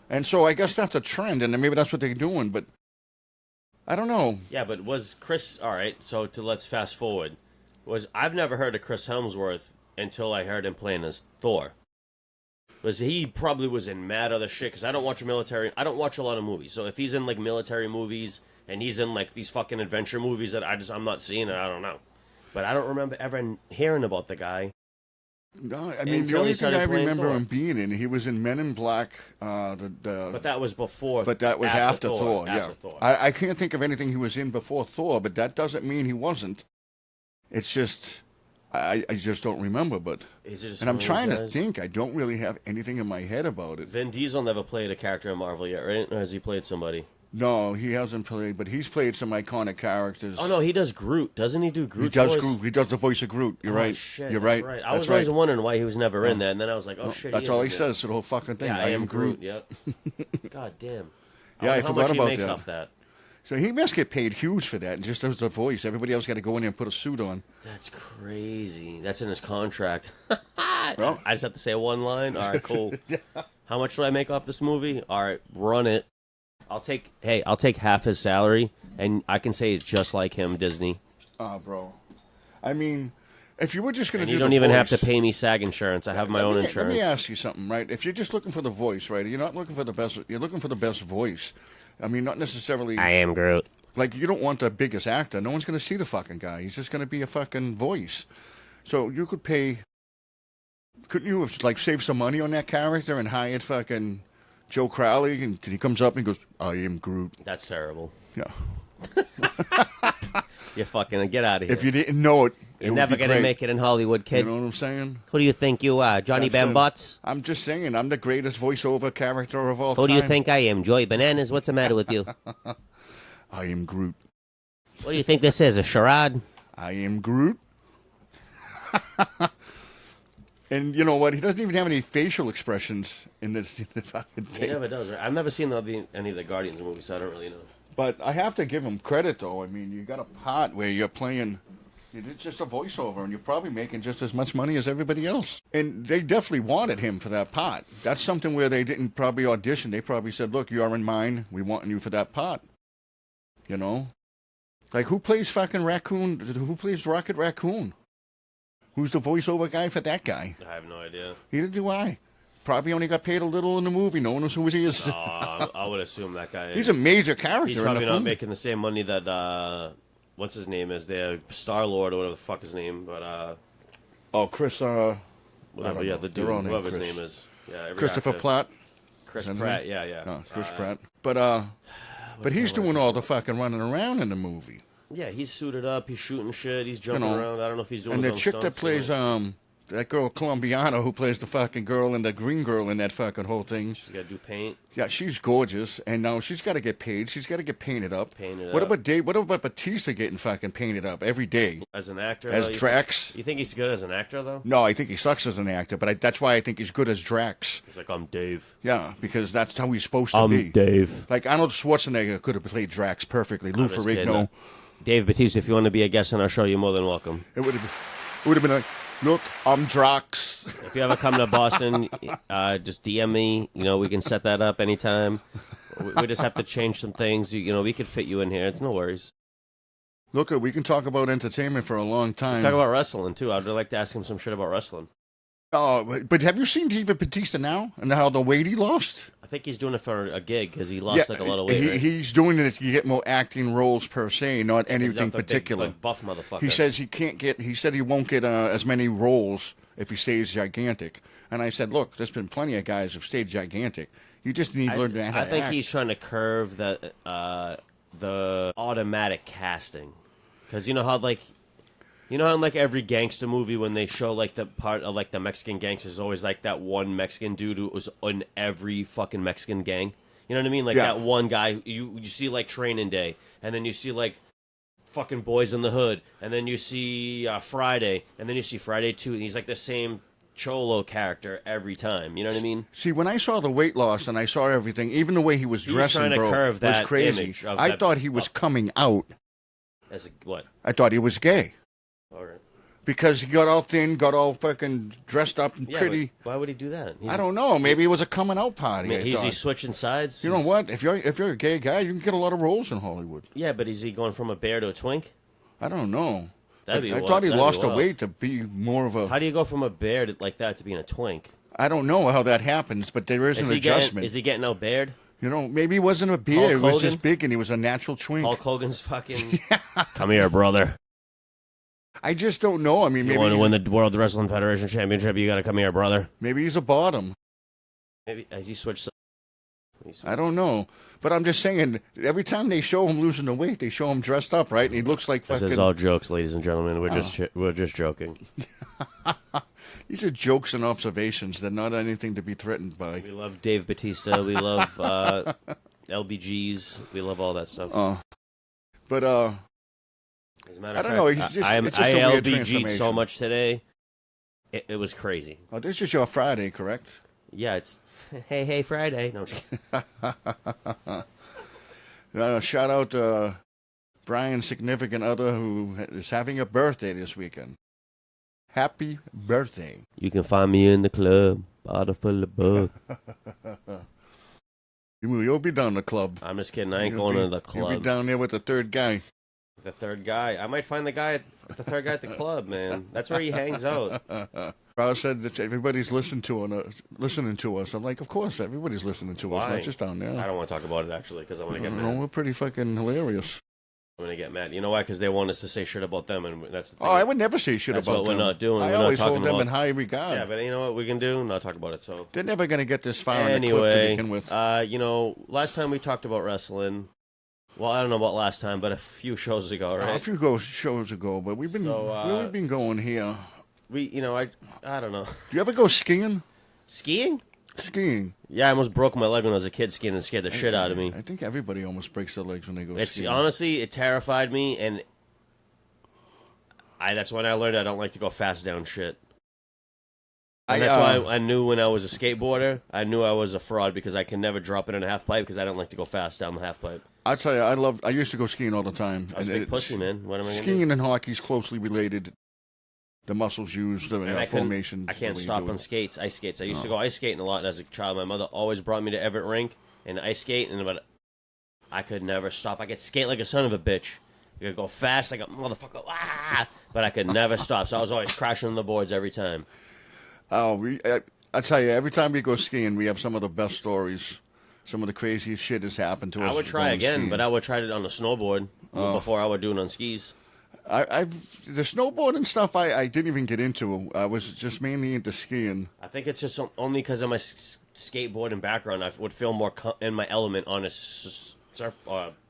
And so I guess that's a trend, and maybe that's what they're doing, but I don't know. Yeah, but was Chris... All right, so let's fast forward. I've never heard of Chris Hemsworth until I heard him playing as Thor. He probably was in mad other shit, because I don't watch a lot of movies. So if he's in like military movies, and he's in like these fucking adventure movies that I'm not seeing, I don't know. But I don't remember ever hearing about the guy. No, I mean, the only thing I remember him being in, he was in Men in Black. But that was before. But that was after Thor. After Yeah, Thor. I can't think of anything he was in before Thor, but that doesn't mean he wasn't. It's just I just don't remember. But and I'm trying to think. I don't really have anything in my head about it. Vin Diesel never played a character in Marvel yet, right? Or has he played somebody? No, he hasn't played, but he's played some iconic characters. Oh no, he does Groot. Doesn't he do Groot? He does voice? Groot. He does the voice of Groot. You're right. Shit, You're that's right. I was always wondering why he was never in there, and then I was like, oh shit. That's all he says to the whole fucking thing. Yeah, I am Groot. Yep. God damn. Yeah, I how forgot much about he makes that. off that. So he must get paid huge for that, and just as the voice. Everybody else got to go in there and put a suit on. That's crazy. That's in his contract. Well, I just have to say one line. All right, cool. Yeah. How much do I make off this movie? All right, run it. I'll take half his salary, and I can say it's just like him, Disney. Bro. I mean, if you were just going to do you the don't even voice, have to pay me SAG insurance. I have my own insurance. Let me ask you something, right? If you're just looking for the voice, right? You're not looking for the best. You're looking for the best voice. I mean, not necessarily. I am Groot. Like, you don't want the biggest actor. No one's going to see the fucking guy. He's just going to be a fucking voice. So you could pay. Couldn't you have, like, saved some money on that character and hired fucking Joe Crowley? And he comes up and goes, I am Groot. That's terrible. Yeah. You fucking get out of here. If you didn't know it, you're never going to make it in Hollywood, kid. You know what I'm saying? Who do you think you are, Johnny Bambutts? I'm just saying, I'm the greatest voiceover character of all time. Who do you think I am, Joey Bananas? What's the matter with you? I am Groot. What do you think this is, a charade? I am Groot. And you know what? He doesn't even have any facial expressions in this fucking thing. He never does, right? I've never seen any of the Guardians movies, so I don't really know. But I have to give him credit, though. I mean, you got a part where you're playing. It's just a voiceover, and you're probably making just as much money as everybody else. And they definitely wanted him for that part. That's something where they didn't probably audition. They probably said, look, you are in mind. We want you for that part. You know? Like, who plays fucking Raccoon? Who plays Rocket Raccoon? Who's the voiceover guy for that guy? I have no idea. Neither do I. Probably only got paid a little in the movie. No one knows who he is. I would assume that guy is. He's a major character. He's probably not making the same money that, what's his name is? The Star-Lord or whatever the fuck his name. But, Chris, whatever, yeah, the dude, whoever his name is. Yeah, Christopher Platt. Chris Pratt, yeah. No, Chris Pratt. But he's doing all the fucking running around in the movie. Yeah, he's suited up. He's shooting shit. He's jumping around. I don't know if he's doing. And his the own chick that stunts, plays that girl Colombiana who plays the fucking girl and the green girl in that fucking whole thing. She's got to do paint. Yeah, she's gorgeous, and now she's got to get paid. She's got to get painted up. What about Batista getting fucking painted up every day as an actor? As Drax. You think he's good as an actor though? No, I think he sucks as an actor, but that's why I think he's good as Drax. He's like, I'm Dave. Yeah, because that's how he's supposed to be. I'm Dave. Like Arnold Schwarzenegger could have played Drax perfectly. Lou Ferrigno. Dave Bautista, if you want to be a guest on our show, you're more than welcome. It would have been like, look, I'm Drax. If you ever come to Boston, just DM me. You know, we can set that up anytime. We just have to change some things. You know, we could fit you in here. It's no worries. Look, we can talk about entertainment for a long time. Talk about wrestling, too. I'd like to ask him some shit about wrestling. Oh, but have you seen David Batista now and how the weight he lost? I think he's doing it for a gig because he lost like a lot of weight. Right? He's doing it to get more acting roles per se, not anything particular. Big buff motherfucker. He says he can't get. He said he won't get as many roles if he stays gigantic. And I said, look, there's been plenty of guys who've stayed gigantic. You just need to learn how to act. I think he's trying to curve the automatic casting, because you know how in like every gangster movie when they show like the part of like the Mexican gangsters, there's always like that one Mexican dude who was in every fucking Mexican gang. You know what I mean? Like that one guy you see like Training Day, and then you see like fucking Boys in the Hood, and then you see Friday, and then you see Friday 2, and he's like the same cholo character every time. You know what I mean? See, when I saw the weight loss and I saw everything, even the way he was dressing, bro, was crazy. I thought he was coming out. As a, what? I thought he was gay. All right. Because he got all thin, got all fucking dressed up and pretty. Why would he do that? I don't know. Maybe it was a coming out party. Is he switching sides? You know what? If you're a gay guy, you can get a lot of roles in Hollywood. Yeah, but is he going from a bear to a twink? I don't know. I thought he lost the weight to be more of a... How do you go from a bear like that to being a twink? I don't know how that happens, but there is an adjustment. Is he getting out bared? You know, maybe he wasn't a bear. He was just big and he was a natural twink. Hulk Hogan's fucking... Come here, brother. I just don't know. I mean, maybe you want to win the World Wrestling Federation Championship, you got to come here, brother. Maybe he's a bottom. Maybe has he switched? I don't know, but I'm just saying. Every time they show him losing the weight, they show him dressed up, right? And he looks like fucking. This is all jokes, ladies and gentlemen. We're just joking. These are jokes and observations. They're not anything to be threatened by. We love Dave Bautista. We love LBGs. We love all that stuff. But As a matter I of don't fact, know. It's just I a weird LBG'd transformation. so much today. It was crazy. Oh, this is your Friday, correct? Yeah, it's hey Friday. No, I'm just kidding. Shout out to Brian's significant other who is having a birthday this weekend. Happy birthday. You can find me in the club, bottle full of bug. You'll be down the club. I'm just kidding. I ain't going to the club. You'll be down there with the third guy. The third guy. I might find the third guy at the club, man. That's where he hangs out. Carl said that everybody's listening to us. I'm like, of course, everybody's listening to us, Why? not just down there. I don't want to talk about it actually because I'm gonna get No, mad. we're pretty fucking hilarious. I'm gonna get mad. You know why? Because they want us to say shit about them, and that's the thing. Oh, I would never say shit That's about what them. we're not doing. I We're not always talking hold them about- in high regard. Yeah, but you know what we can do? Not talk about it. So They're never going to get this far in the clip to anyway, begin with. last time we talked about wrestling. Well, I don't know about last time, but a few shows ago, right? A few shows ago, but we've been where we've been going here. I don't know. Do you ever go skiing? Skiing? Skiing. Yeah, I almost broke my leg when I was a kid skiing and scared the shit out of me. I think everybody almost breaks their legs when they go It's skiing. honestly, it terrified me, and that's when I learned I don't like to go fast down shit. And that's why I knew when I was a skateboarder, I knew I was a fraud because I can never drop it in a half pipe because I don't like to go fast down the half pipe. I tell you, I used to go skiing all the time. I was a big pussy, man. What am I gonna do? Skiing and hockey is closely related. The muscles used, the And formations. I can't the way you stop do on it. skates, ice skates. I used to go ice skating a lot as a child. My mother always brought me to Everett Rink and ice skate, but I could never stop. I could skate like a son of a bitch. I could go fast like a motherfucker, but I could never stop. So I was always crashing on the boards every time. Oh, I tell you, every time we go skiing, we have some of the best stories. Some of the craziest shit has happened to us. I would try going again, skiing. but I would try it on the snowboard before I would do it on skis. The snowboarding stuff I didn't even get into. I was just mainly into skiing. I think it's just only because of my skateboarding background. I would feel more in my element on a surf.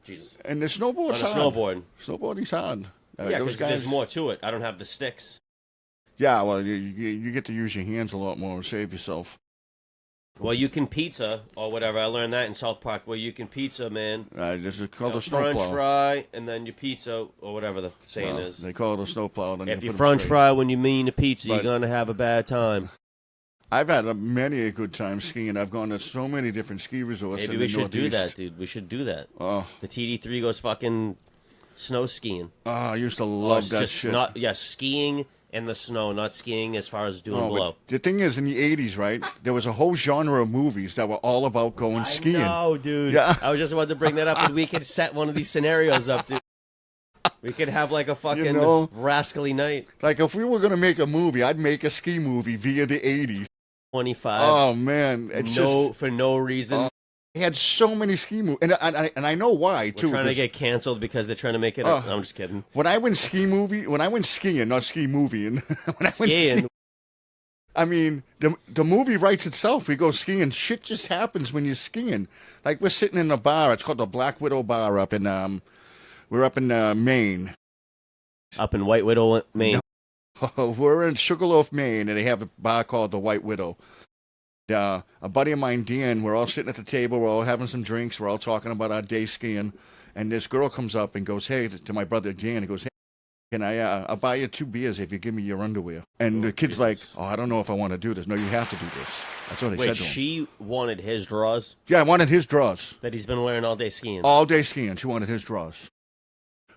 Jesus. And the snowboard's On a hard. snowboard. Snowboarding's hard. Yeah, those because there's more to it. I don't have the sticks. Yeah, well, you get to use your hands a lot more and save yourself. Well, you can pizza or whatever. I learned that in South Park. Well, you can pizza, man. This is called a French snowplow. fry and then you pizza or whatever the saying is. They call it a snowplow. Then If you you put 'em French straight. fry when you mean a pizza, you're But- gonna have a bad time. I've had many a good time skiing. I've gone to so many different ski resorts. Maybe in we the should do Northeast. that, dude. We should do that. Oh, The TD3 goes fucking snow skiing. I used to Or love it's that just shit. skiing in the snow, not skiing as far as doing Oh, but below. the thing is, in the 80s, right, there was a whole genre of movies that were all about going skiing. No, dude. Yeah. I was just about to bring that up, and we could set one of these scenarios up, dude. We could have like a fucking know? rascally night. Like, if we were going to make a movie, I'd make a ski movie via the 80s. 25. Oh, man. It's just... For no reason. They had so many ski movies. And I know why, too. We're trying to 'cause get canceled because they're trying to make it up. I'm just kidding. when I went skiing, not ski movie, and when I went Skiing. skiing, I mean, the movie writes itself. We go skiing. Shit just happens when you're skiing. Like, we're sitting in a bar. It's called the Black Widow Bar up in, we're up in Maine. Up in White Widow, Maine. We're in Sugarloaf, Maine, and they have a bar called the White Widow. A buddy of mine, Dan, we're all sitting at the table. We're all having some drinks. We're all talking about our day skiing. And this girl comes up and goes, hey, to my brother Dan, and goes, hey, can I'll buy you 2 beers if you give me your underwear. And the kid's Jesus. like, oh, I don't know if I want to do this. No, you have to do this. That's what I Wait, said to him. she wanted his drawers Yeah, I wanted his drawers. that he's been wearing all day skiing. All day skiing. She wanted his drawers.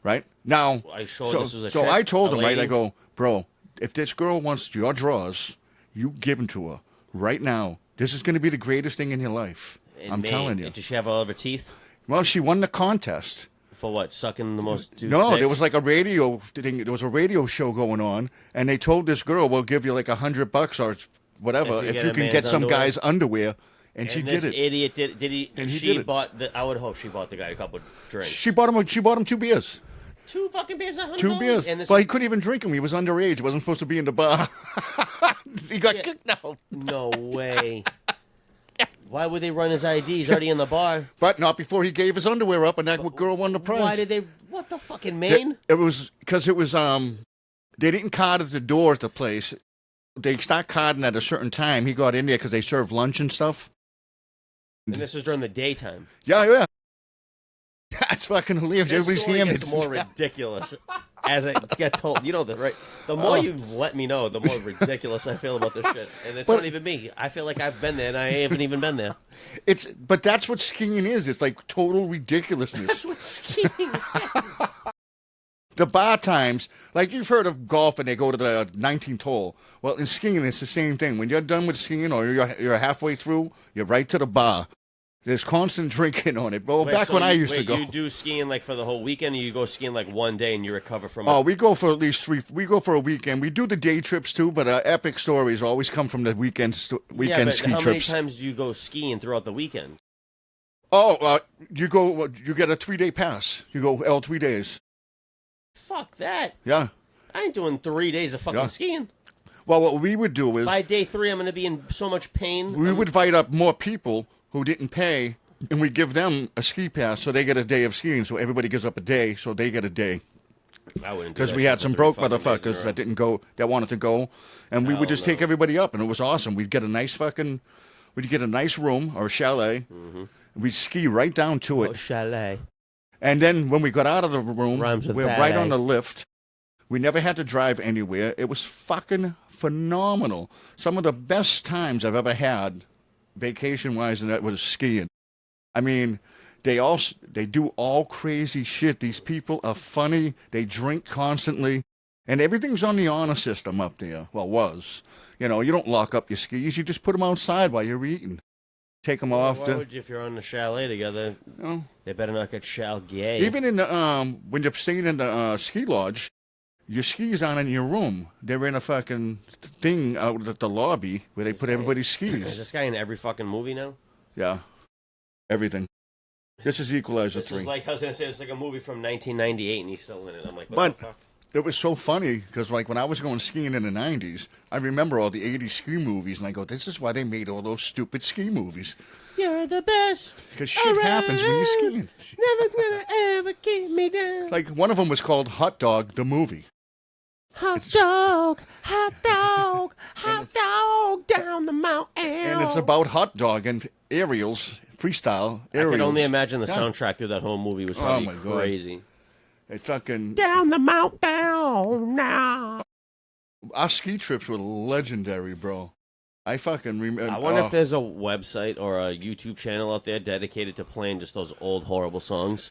Right? Now, I showed so, this was a so chick, I told a him, right, lady. I go, bro, if this girl wants your drawers, you give them to her right now. This is going to be the greatest thing in your life. In I'm Maine. telling you. Did she have all of her teeth? Well, she won the contest. For what? Sucking the most dudes' No, dicks? there was like a radio thing. There was a radio show going on, and they told this girl, "We'll give you like $100 or whatever If you if get you a can man's get some underwear." guy's underwear." And she this did it. idiot did he? And he she did it. bought. I would hope she bought the guy a couple drinks. She bought him. She bought him 2 beers. 2 fucking beers, $100. 2 beers. And this, But he couldn't even drink them. He was underage. He wasn't supposed to be in the bar. He got Yeah. kicked out. no way. Why would they run his ID? He's already in the bar. But not before he gave his underwear up, and that girl won the prize. Why did they? What the fucking Maine? It was because it was they didn't card at the door at the place. They start carding at a certain time. He got in there because they served lunch and stuff. And this is during the daytime. Yeah. That's fucking hilarious. This Everybody's story hammered. gets more ridiculous as I get told. You know that, right? The more you let me know, the more ridiculous I feel about this shit. And it's not even me. I feel like I've been there, and I haven't even been there. But that's what skiing is. It's like total ridiculousness. That's what skiing is. The bar times, like you've heard of golf and they go to the 19th hole. Well, in skiing, it's the same thing. When you're done with skiing or you're halfway through, you're right to the bar. There's constant drinking on it. Well, back when I used to go. You do skiing like for the whole weekend, or you go skiing like one day and you recover from it? Oh, we go for at least 3. We go for a weekend. We do the day trips too, but epic stories always come from the weekend ski how trips. many times do you go skiing throughout the weekend? Oh, you get a 3-day pass. You go all 3 days. Fuck that. Yeah. I ain't doing 3 days of fucking skiing. Well, what we would do is by day 3, I'm going to be in so much pain. We would invite up more people who didn't pay, and we give them a ski pass, so they get a day of skiing. So everybody gives up a day, so they get a day. I wouldn't, because we had some broke motherfuckers that didn't go, that wanted to go, and we would just take everybody up, and it was awesome. We'd get a nice room or a chalet. Mm-hmm. We'd ski right down to it. Chalet. And then when we got out of the room, we're right on the lift. We never had to drive anywhere. It was fucking phenomenal. Some of the best times I've ever had, vacation-wise, and that was skiing. I mean, they do all crazy shit. These people are funny. They drink constantly. And everything's on the honor system up there. Well, was. You know, you don't lock up your skis. You just put them outside while you're eating. Take them off. Why would you, if you're on the chalet together, they better not get gay. Even in the, when you're staying in the ski lodge, your skis aren't in your room. They're in a fucking thing out at the lobby where they put everybody's skis. Is this guy in every fucking movie now? Yeah. Everything. This is Equalizer 3. This is like, I was going to say, it's like a movie from 1998 and he's still in it. I'm like, what the fuck? It was so funny because, like, when I was going skiing in the 90s, I remember all the 80s ski movies, and I go, this is why they made all those stupid ski movies. You're the best. Because shit happens when you're skiing. Never's gonna ever keep me down. Like, one of them was called Hot Dog, the movie. Hot dog down the mountain. And it's about hot dog and aerials, freestyle aerials. I can only imagine the soundtrack through that whole movie was probably crazy. God. It fucking... Down the mountain now. Our ski trips were legendary, bro. I fucking remember... I wonder if there's a website or a YouTube channel out there dedicated to playing just those old horrible songs.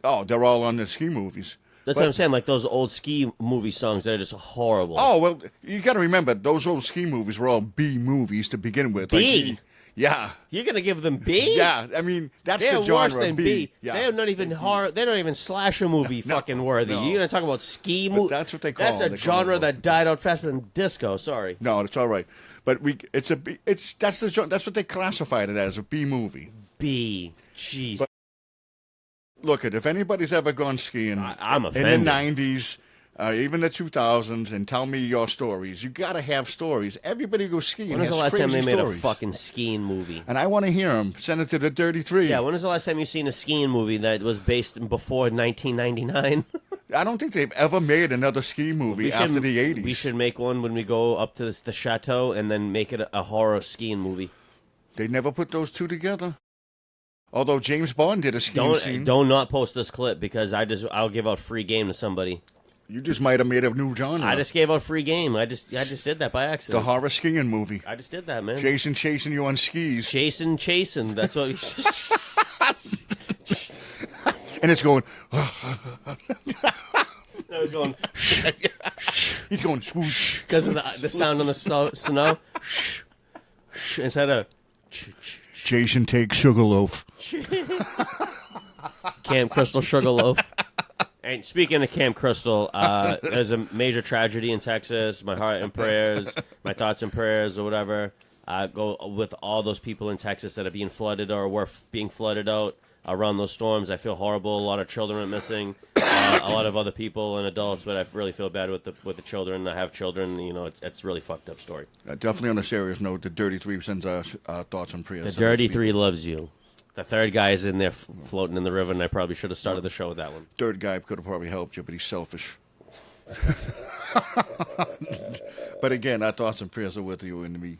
Oh, they're all on the ski movies. That's what I'm saying, like those old ski movie songs that are just horrible. Oh, well, you got to remember, those old ski movies were all B movies to begin with. B? Like, yeah. You're going to give them B? Yeah, I mean, that's they're the genre worse than B. Yeah. They're not even horror. They're not even slasher movie fucking worthy. No. You're going to talk about ski movie? That's what they call That's them. a genre that died out faster than disco. Sorry. No, it's all right. But that's what they classified it as, a B movie. B. Jeez. But look, if anybody's ever gone skiing I'm offended. in the 90s, even the 2000s, and tell me your stories. You got to have stories. Everybody goes skiing. When was the last time they made stories. a fucking skiing movie? And I want to hear them. Send it to the Dirty Three. Yeah, when was the last time you seen a skiing movie that was based before 1999? I don't think they've ever made another ski movie after the 80s. We should make one when we go up to the chateau and then make it a horror skiing movie. They never put those two together. Although James Bond did a skiing scene. Don't not post this clip because I'll give out free game to somebody. You just might have made a new genre. I just gave out free game. I just did that by accident. The horror skiing movie. I just did that, man. Jason chasing you on skis. Chasing. That's what. And it's going. He's going. He's going swoosh because of the sound on the snow. Instead of. Jason takes Sugarloaf. Camp Crystal Sugarloaf. And speaking of Camp Crystal, there's a major tragedy in Texas. My heart and prayers, my thoughts and prayers, or whatever, go with all those people in Texas that are being flooded or were being flooded out around those storms. I feel horrible. A lot of children are missing. A lot of other people and adults, but I really feel bad with the children. I have children. You know, it's a really fucked up story. Definitely on a serious note, the Dirty Three sends our thoughts and prayers. The Dirty Three loves you. The third guy is in there floating in the river, and I probably should have started the show with that one. Third guy could have probably helped you, but he's selfish. But again, our thoughts and prayers are with you and me.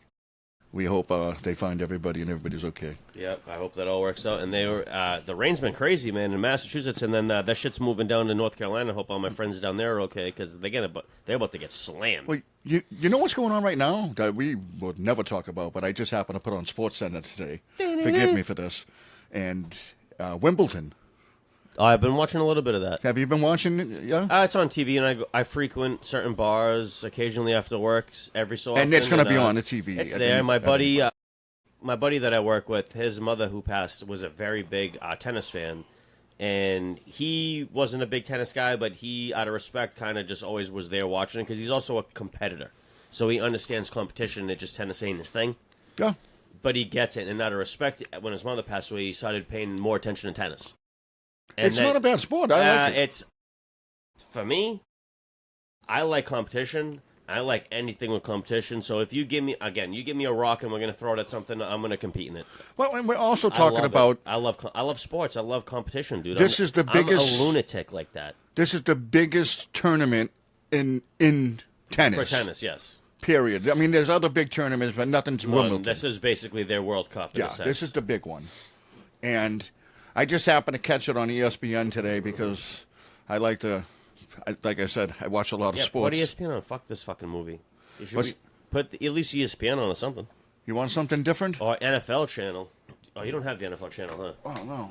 we hope they find everybody and everybody's okay. Yep, I hope that all works out. And they were the rain's been crazy, man, in Massachusetts, and then that shit's moving down to North Carolina. I hope all my friends down there are okay because they're about to get slammed. Well, you know what's going on right now that we would never talk about, but I just happened to put on SportsCenter today. Forgive me for this. And Wimbledon. I've been watching a little bit of that. Have you been watching it? Yeah? It's on TV, and I frequent certain bars occasionally after work, every so often. And it's going to be on the TV. It's there. My buddy that I work with, his mother who passed was a very big tennis fan, and he wasn't a big tennis guy, but he, out of respect, kind of just always was there watching because he's also a competitor, so he understands competition. And just tennis ain't his thing. Yeah. But he gets it, and out of respect, when his mother passed away, he started paying more attention to tennis. And it's not a bad sport. I like it. It's, for me, I like competition. I like anything with competition. So if you give me a rock and we're going to throw it at something, I'm going to compete in it. Well, and we're also talking about... I love sports. I love competition, dude. This is the biggest... I'm a lunatic like that. This is the biggest tournament in tennis. For tennis, yes. Period. I mean, there's other big tournaments, but nothing's Wimbledon. This is basically their World Cup, in a sense. This is the big one. And I just happened to catch it on ESPN today because I like I said, I watch a lot of sports. Put ESPN on. Fuck this fucking movie. You should put at least ESPN on or something. You want something different? Or NFL channel. Oh, you don't have the NFL channel, huh? Oh, no.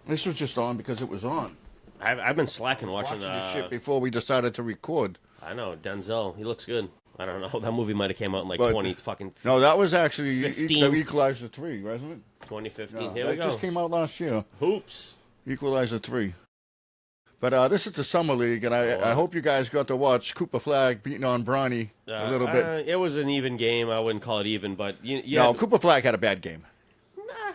This was just on because it was on. I've been slacking watching this shit before we decided to record. I know, Denzel. He looks good. I don't know. That movie might have came out in like 20 fucking... No, that was actually 15. the Equalizer 3, wasn't it? 2015. No, Here we go. That just came out last year. Hoops. Equalizer 3. But this is the Summer League, and I hope you guys got to watch Cooper Flagg beating on Bronny a little bit. It was an even game. I wouldn't call it even, but... Cooper Flagg had a bad game. Nah.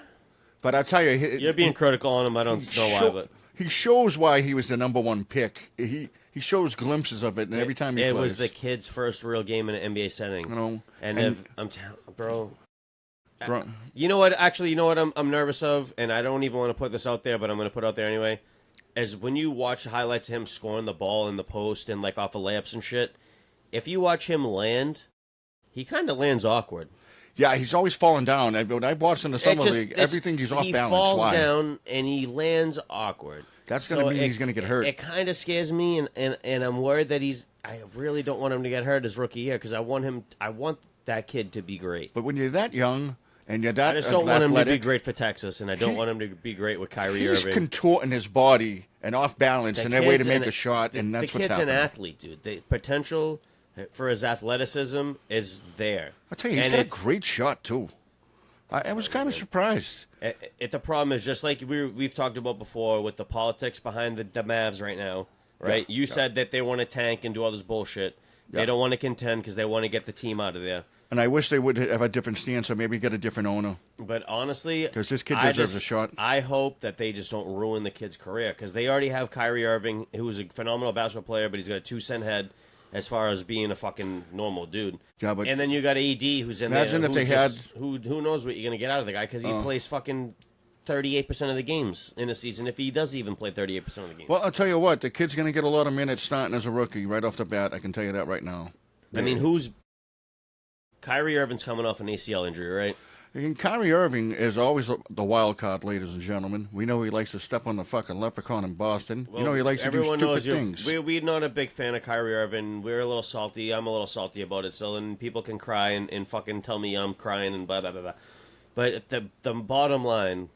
But I tell you... You're being critical on him. I don't know why, but... He shows why he was the number one pick. He shows glimpses of it, and every time he plays. It was the kid's first real game in an NBA setting. You know, bro. You know what? Actually, you know what I'm nervous of, and I don't even want to put this out there, but I'm going to put it out there anyway. Is when you watch highlights of him scoring the ball in the post and like off of layups and shit, if you watch him land, he kind of lands awkward. Yeah, he's always falling down. When I watched in the Summer League, everything he's off balance. He falls down and he lands awkward. That's going to mean he's going to get hurt. It kind of scares me, and I'm worried that I really don't want him to get hurt his rookie year because I want that kid to be great. But when you're that young and you're that I just don't want him to be great for Texas, and I don't want him to be great with Kyrie Irving. He's contorting his body and off balance in a way to make a shot, and that's what's happening. The kid's an athlete, dude. The potential for his athleticism is there. I'll tell you, he's got a great shot, too. I was kind of surprised. The problem is just like we've talked about before with the politics behind the Mavs right now, right? You said that they want to tank and do all this bullshit. They don't want to contend because they want to get the team out of there. And I wish they would have a different stance or maybe get a different owner. But honestly, because this kid deserves a shot. I hope that they just don't ruin the kid's career because they already have Kyrie Irving, who's a phenomenal basketball player, but he's got a 2-cent head as far as being a fucking normal dude. Yeah, but and then you got AD, who's in imagine there. Imagine if they had... Who knows what you're going to get out of the guy because he plays fucking 38% of the games in a season, if he does even play 38% of the games. Well, I'll tell you what, the kid's going to get a lot of minutes starting as a rookie right off the bat. I can tell you that right now. I mean, Kyrie Irving's coming off an ACL injury, right? And Kyrie Irving is always the wild card, ladies and gentlemen. We know he likes to step on the fucking leprechaun in Boston. Well, he likes to do stupid things. We're not a big fan of Kyrie Irving. We're a little salty. I'm a little salty about it. So then people can cry and fucking tell me I'm crying and blah, blah, blah, blah. But the bottom line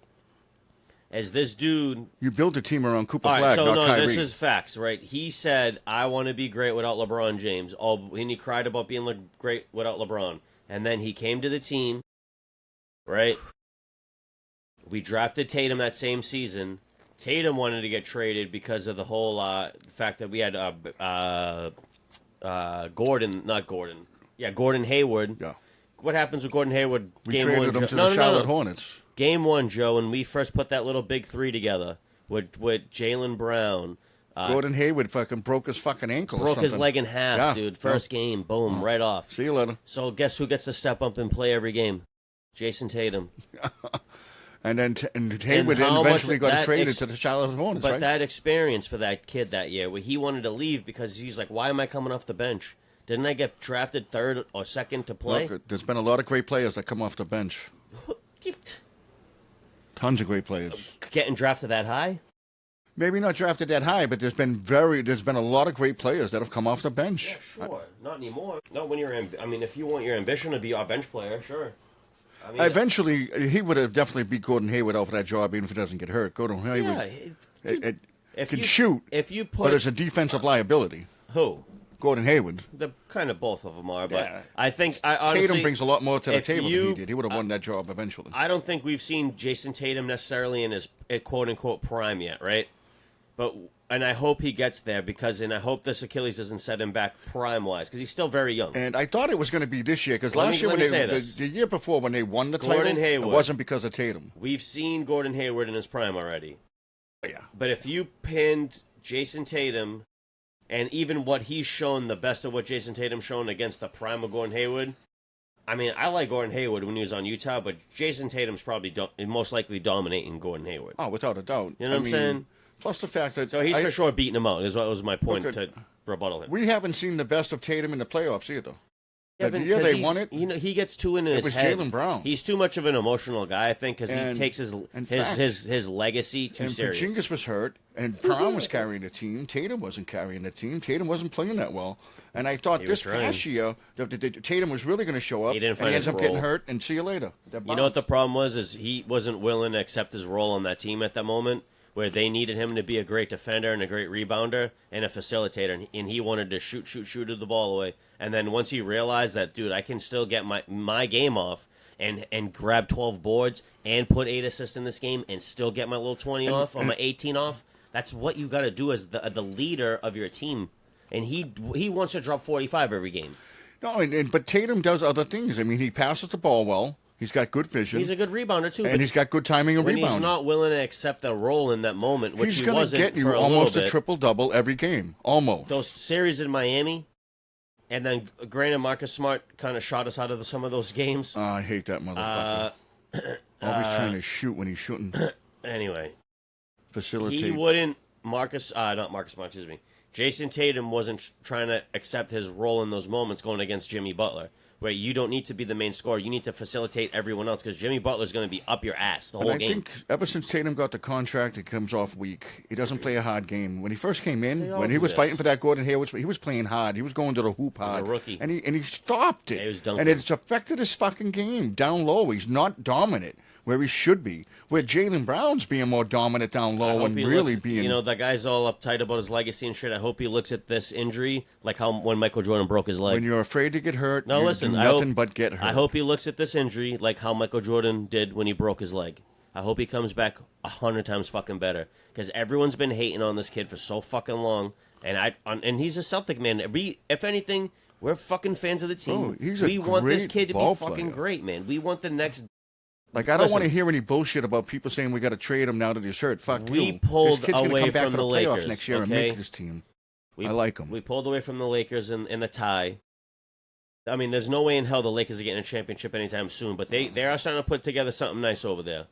is this dude... You built a team around Cooper Flagg, not Kyrie. This is facts, right? He said, I want to be great without LeBron James. And he cried about being great without LeBron. And then he came to the team, right? We drafted Tatum that same season. Tatum wanted to get traded because of the whole fact that we had Gordon Hayward. Yeah. What happens with Gordon Hayward? We traded him to the Charlotte Hornets. Game 1, Joe, when we first put that little big three together with Jaylen Brown. Gordon Hayward fucking broke his fucking ankle Broke his leg in half, dude. First game, boom, right off. See you later. So guess who gets to step up and play every game? Jason Tatum. And then Hayward eventually got traded to the Charlotte Hornets, but right? that experience for that kid that year, where he wanted to leave because he's like, why am I coming off the bench? Didn't I get drafted third or second to play? Look, there's been a lot of great players that come off the bench. Tons of great players. Getting drafted that high? Maybe not drafted that high, but there's been a lot of great players that have come off the bench. Yeah, sure. Not anymore. Not when you're. If you want your ambition to be our bench player, sure. Eventually, he would have definitely beat Gordon Hayward out for that job, even if he doesn't get hurt. Gordon Hayward can shoot, but it's a defensive liability. Who? Gordon Hayward. The kind of both of them are, but yeah. I think honestly, Tatum brings a lot more to the table than he did. He would have won that job eventually. I don't think we've seen Jason Tatum necessarily in his quote unquote prime yet, right? And I hope he gets there and I hope this Achilles doesn't set him back prime wise because he's still very young. And I thought it was going to be this year because last year the year before when they won the title, Hayward, it wasn't because of Tatum. We've seen Gordon Hayward in his prime already. Yeah. But if you pinned Jason Tatum and even what he's shown, the best of what Jason Tatum's shown against the prime of Gordon Hayward, I like Gordon Hayward when he was on Utah, but Jason Tatum's probably most likely dominating Gordon Hayward. Oh, without a doubt. You know what I'm saying? Plus the fact that... So he's for sure beating him out, is what was my point to rebuttal him. We haven't seen the best of Tatum in the playoffs either. Yeah, the year they won it... he gets too into his head. It was Jaylen Brown. He's too much of an emotional guy, I think, because he takes his legacy too serious. And Porzingis was hurt, and Brown was carrying the team. Tatum wasn't carrying the team. Tatum wasn't playing that well. And I thought this past year, Tatum was really going to show up, and he ends up getting hurt, and see you later. You know what the problem was? Is he wasn't willing to accept his role on that team at that moment, where they needed him to be a great defender and a great rebounder and a facilitator, and he wanted to shoot the ball away. And then once he realized that, dude, I can still get my game off and grab 12 boards and put 8 assists in this game and still get my little 20 off or my 18 off, that's what you got to do as the leader of your team. And he wants to drop 45 every game. No, but Tatum does other things. He passes the ball well. He's got good vision. He's a good rebounder, too. And he's got good timing and rebounding. When he's not willing to accept a role in that moment, which he wasn't for a little bit. He's going to get you almost a triple-double every game. Almost. Those series in Miami, and then granted Marcus Smart kind of shot us out of some of those games. I hate that motherfucker. Always trying to shoot when he's shooting. Anyway. Facilitate. He wouldn't... not Marcus Smart, excuse me. Jason Tatum wasn't trying to accept his role in those moments going against Jimmy Butler. Where you don't need to be the main scorer. You need to facilitate everyone else because Jimmy Butler's going to be up your ass the whole game. I think ever since Tatum got the contract, it comes off weak. He doesn't play a hard game. When he first came in, when he was fighting for that Gordon Hayward, he was playing hard. He was going to the hoop hard. He was a rookie. And he stopped it. Yeah, he was dunking. And it's affected his fucking game down low. He's not dominant where he should be. Where Jaylen Brown's being more dominant down low and really being... that guy's all uptight about his legacy and shit. I hope he looks at this injury like how when Michael Jordan broke his leg. When you're afraid to get hurt, no, listen, do nothing but get hurt. I hope he looks at this injury like how Michael Jordan did when he broke his leg. I hope he comes back 100 times fucking better. Because everyone's been hating on this kid for so fucking long. And he's a Celtic man. If anything, we're fucking fans of the team. We want this kid to be fucking great, man. We want the next... I don't want to hear any bullshit about people saying we got to trade him now that he's hurt. Fuck you. We pulled this kid's away gonna come back from for the playoffs Lakers next year and make this team. I like him. We pulled away from the Lakers in the tie. There's no way in hell the Lakers are getting a championship anytime soon, but they are starting to put together something nice over there.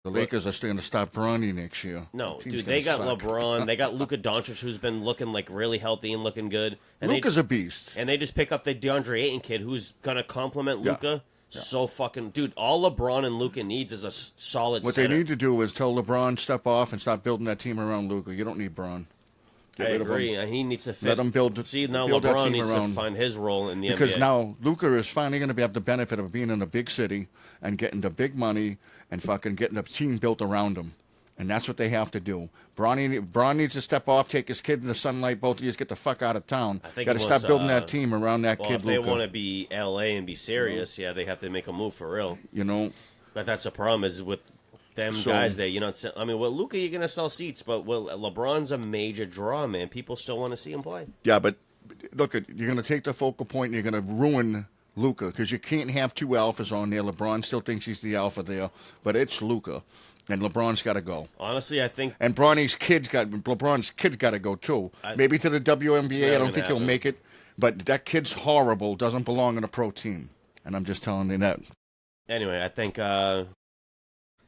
The Lakers are still going to stop Bronny next year. No, dude, they got LeBron. They got Luka Doncic, who's been looking like really healthy and looking good. And Luka's a beast. And they just pick up the DeAndre Ayton kid, who's going to complement Luka. Yeah. So fucking... Dude, all LeBron and Luka needs is a solid What center. they need to do is tell LeBron, step off and stop building that team around Luka. You don't need Bron. I agree. He needs to fit. Let him build. See, now build LeBron needs to find his role in the NBA. Because now Luka is finally going to have the benefit of being in a big city and getting the big money and fucking getting a team built around him. And that's what they have to do. Bron needs to step off, take his kid in the sunlight. Both of you get the fuck out of town. Got to stop building that team around that kid, Luka. If they want to be L.A. and be serious, they have to make a move for real. But that's the problem is with them guys there. With Luka, you're going to sell seats, but LeBron's a major draw, man. People still want to see him play. Yeah, but look, you're going to take the focal point and you're going to ruin Luka because you can't have two alphas on there. LeBron still thinks he's the alpha there, but it's Luka. And LeBron's got to go. Honestly, I think... And LeBron's kid's got to go, too. Maybe to the WNBA. I don't think he'll make it. But that kid's horrible. Doesn't belong in a pro team. And I'm just telling you that. Anyway, I think... Go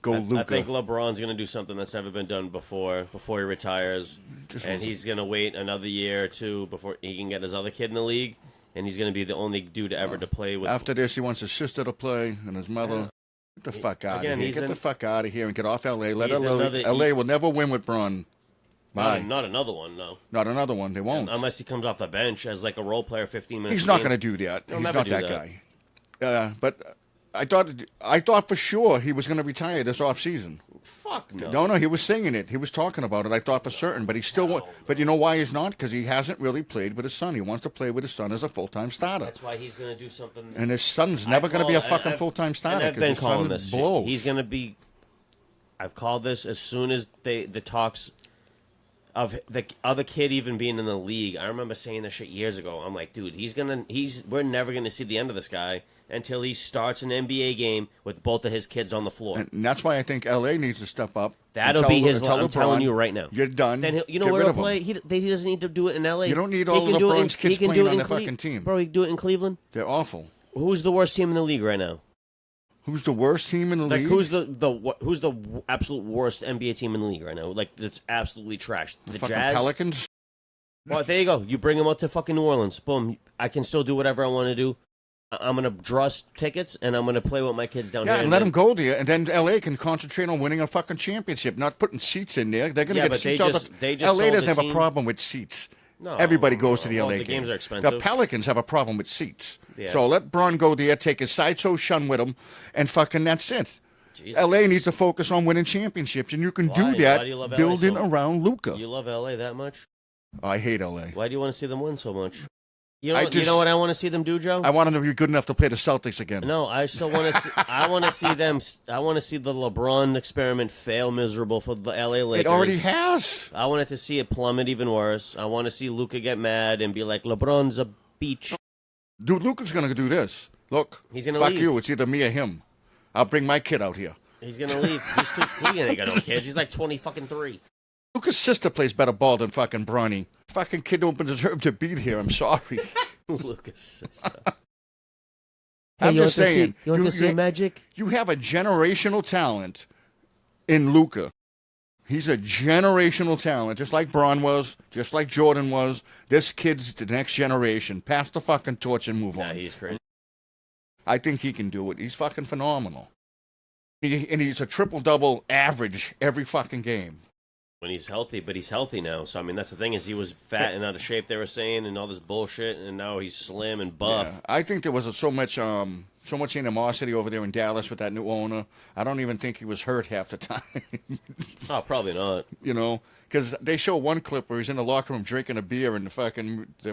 Luka. I think LeBron's going to do something that's never been done before he retires. And he's going to wait another year or two before he can get his other kid in the league. and he's going to be the only dude ever to play with. After this, he wants his sister to play and his mother. Yeah. Get the fuck out Again, of here. Get the fuck out of here and get off L.A. Let He's LA. another- LA will never win with Braun. Bye. Not another one, no. Not another one. They won't. Unless he comes off the bench as like a role player, 15 minutes. He's not going to do that. He'll He's never not do that that. guy. But I thought for sure he was going to retire this offseason. Fuck no. No, he was saying it. He was talking about it. I thought for certain, but he still. No. But you know why he's not? Because he hasn't really played with his son. He wants to play with his son as a full-time starter. That's why he's going to do something. And his son's never going to be a fucking full-time starter I've because been his calling son this. blows. He's going to be. I've called this as soon as the talks of the other kid even being in the league. I remember saying this shit years ago. I'm like, dude, we're never gonna see the end of this guy until he starts an NBA game with both of his kids on the floor. And that's why I think L.A. needs to step up. That'll be his. I'm telling you right now. You're done. Then you know Get where rid he'll of him. play. He doesn't need to do it in L.A. You don't need He all can do it LeBron's kids he can playing do it on in their fucking team. Bro, he can do it in Cleveland. They're awful. Who's the worst team in the league right now? Who's the worst team in the Like league? who's the absolute worst NBA team in the league right now? Like that's absolutely trashed. The fucking Jazz. Pelicans? Well, there you go. You bring them up to fucking New Orleans. Boom. I can still do whatever I want to do. I'm gonna draw tickets and I'm gonna play with my kids down Yeah, here. and let them go there, and then LA can concentrate on winning a fucking championship, not putting seats in there. They're gonna Yeah, get but seats they all just- the they just LA sold doesn't the have a team. problem with seats. No, Everybody goes to the well, LA the game. games are expensive. The Pelicans have a problem with seats. Yeah. So let Braun go there, take his sideshow shun with him, and fucking that's it. Jesus. LA needs to focus on winning championships, and you can Why? do Why that do you love LA building so- around Luka. You love LA that much? I hate LA. Why do you want to see them win so much? You know, I you just- know what I want to see them do, Joe? I want them to be good enough to play the Celtics again. No, I still want to. I want to see them. I want to see the LeBron experiment fail miserable for the LA Lakers. It already has. I wanted to see it plummet even worse. I want to see Luka get mad and be like, "LeBron's a beach." Dude, Luka's going to do this. Look, He's gonna fuck leave. you. It's either me or him. I'll bring my kid out here. He's gonna leave. He ain't got no kids. He's like 23. Luka's sister plays better ball than fucking Bronny. Fucking kid don't deserve to be here. I'm sorry. Lucas sister. I'm you just want to saying. see, you want to see magic? You have a generational talent in Luka. He's a generational talent, just like Braun was, just like Jordan was. This kid's the next generation. Pass the fucking torch and move Nah, on. he's crazy. I think he can do it. He's fucking phenomenal. And he's a triple-double average every fucking game. When he's healthy, but he's healthy now. So I mean, that's the thing is he was fat and out of shape. They were saying and all this bullshit, and now he's slim and buff. Yeah, I think there was so much animosity over there in Dallas with that new owner. I don't even think he was hurt half the time. Oh, probably not. You know, because they show one clip where he's in the locker room drinking a beer, and the